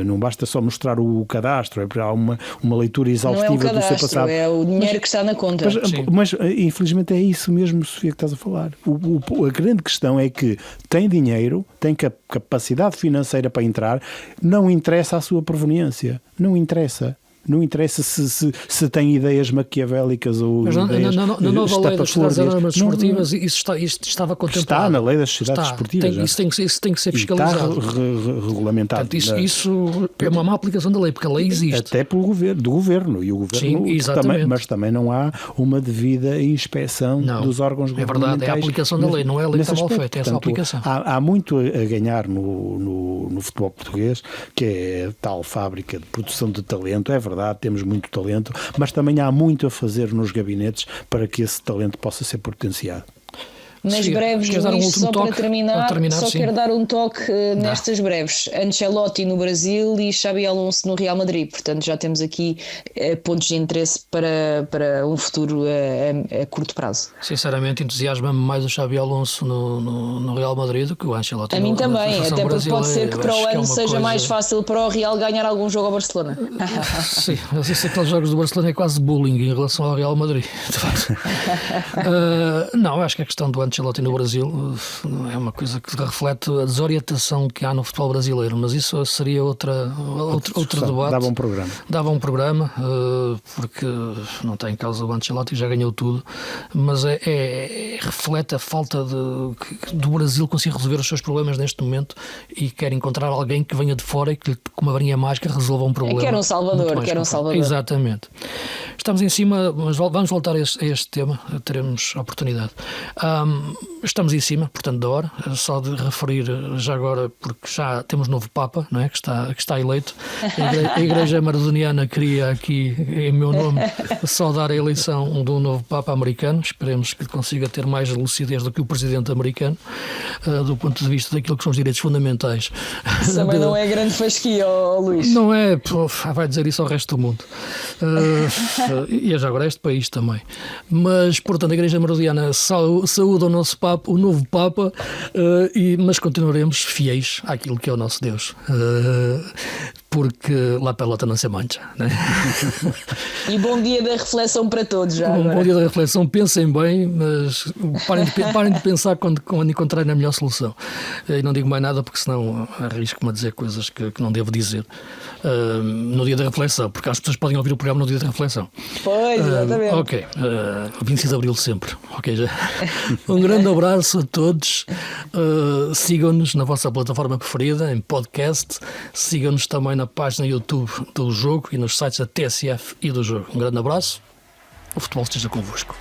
Não basta só mostrar o cadastro, há uma leitura exaustiva não é o cadastro, do seu passado. É o dinheiro que está na conta. Mas infelizmente é isso mesmo, Sofia, que estás a falar. A grande questão é que tem dinheiro, tem capacidade financeira para entrar, não interessa a sua proveniência, não interessa se tem ideias maquiavélicas ou mas ideias na nova lei das sociedades anónimas esportivas isto estava contemplado. Está na lei das sociedades esportivas. Isso tem que ser fiscalizado. Está regulamentado. Portanto, isso é uma má aplicação da lei, porque a lei existe. Até do governo. E o governo também, mas também não há uma devida inspeção dos órgãos governamentais. É verdade, é a aplicação da lei, não é a lei que está mal feita, é essa a aplicação. Há muito a ganhar no futebol português, que é a tal fábrica de produção de talento. É verdade, temos muito talento, mas também há muito a fazer nos gabinetes para que esse talento possa ser potenciado. Nas breves, Luís, só para terminar, quero dar um toque nestas breves. Ancelotti no Brasil e Xabi Alonso no Real Madrid. Portanto, já temos aqui pontos de interesse para um futuro a curto prazo. Sinceramente, entusiasma-me mais o Xabi Alonso no Real Madrid do que o Ancelotti. A mim também, até porque pode ser que para o ano seja mais fácil para o Real ganhar algum jogo ao Barcelona. Sim, eu sei que aqueles jogos do Barcelona é quase bullying em relação ao Real Madrid. Não, acho que a questão do Ancelotti no Brasil é uma coisa que reflete a desorientação que há no futebol brasileiro, mas isso seria outro debate. Dava um programa, porque não está em causa o Ancelotti, já ganhou tudo, mas reflete a falta do Brasil conseguir resolver os seus problemas neste momento e quer encontrar alguém que venha de fora e que, com uma varinha mágica, resolva um problema. Quer um Salvador. Exatamente. Estamos em cima, mas vamos voltar a este tema, teremos oportunidade. Estamos em cima, portanto, da hora. Só de referir já agora, porque já temos novo Papa, não é? que está eleito. A Igreja Maradoniana queria aqui, em meu nome, saudar a eleição de um novo Papa americano. Esperemos que consiga ter mais lucidez do que o presidente americano, do ponto de vista daquilo que são os direitos fundamentais. Também não é grande fasquia, Luís. Não é, vai dizer isso ao resto do mundo. E já agora este país também. Mas, portanto, a Igreja Maradoniana saúda o nosso Papa, o novo Papa, mas continuaremos fiéis àquilo que é o nosso Deus. Porque la pelota não se mancha, né? E bom dia da reflexão para todos já. Bom dia da reflexão, pensem bem, mas parem de pensar quando encontrarem a melhor solução. E não digo mais nada porque senão arrisco-me a dizer coisas que não devo dizer no dia da reflexão, porque as pessoas podem ouvir o programa no dia da reflexão. Pois, exatamente. Ok, 26 de Abril sempre. Ok, já. Um grande abraço a todos. Sigam-nos na vossa plataforma preferida, em podcast. Sigam-nos também na página YouTube do Jogo e nos sites da TSF e do Jogo. Um grande abraço. O futebol esteja convosco.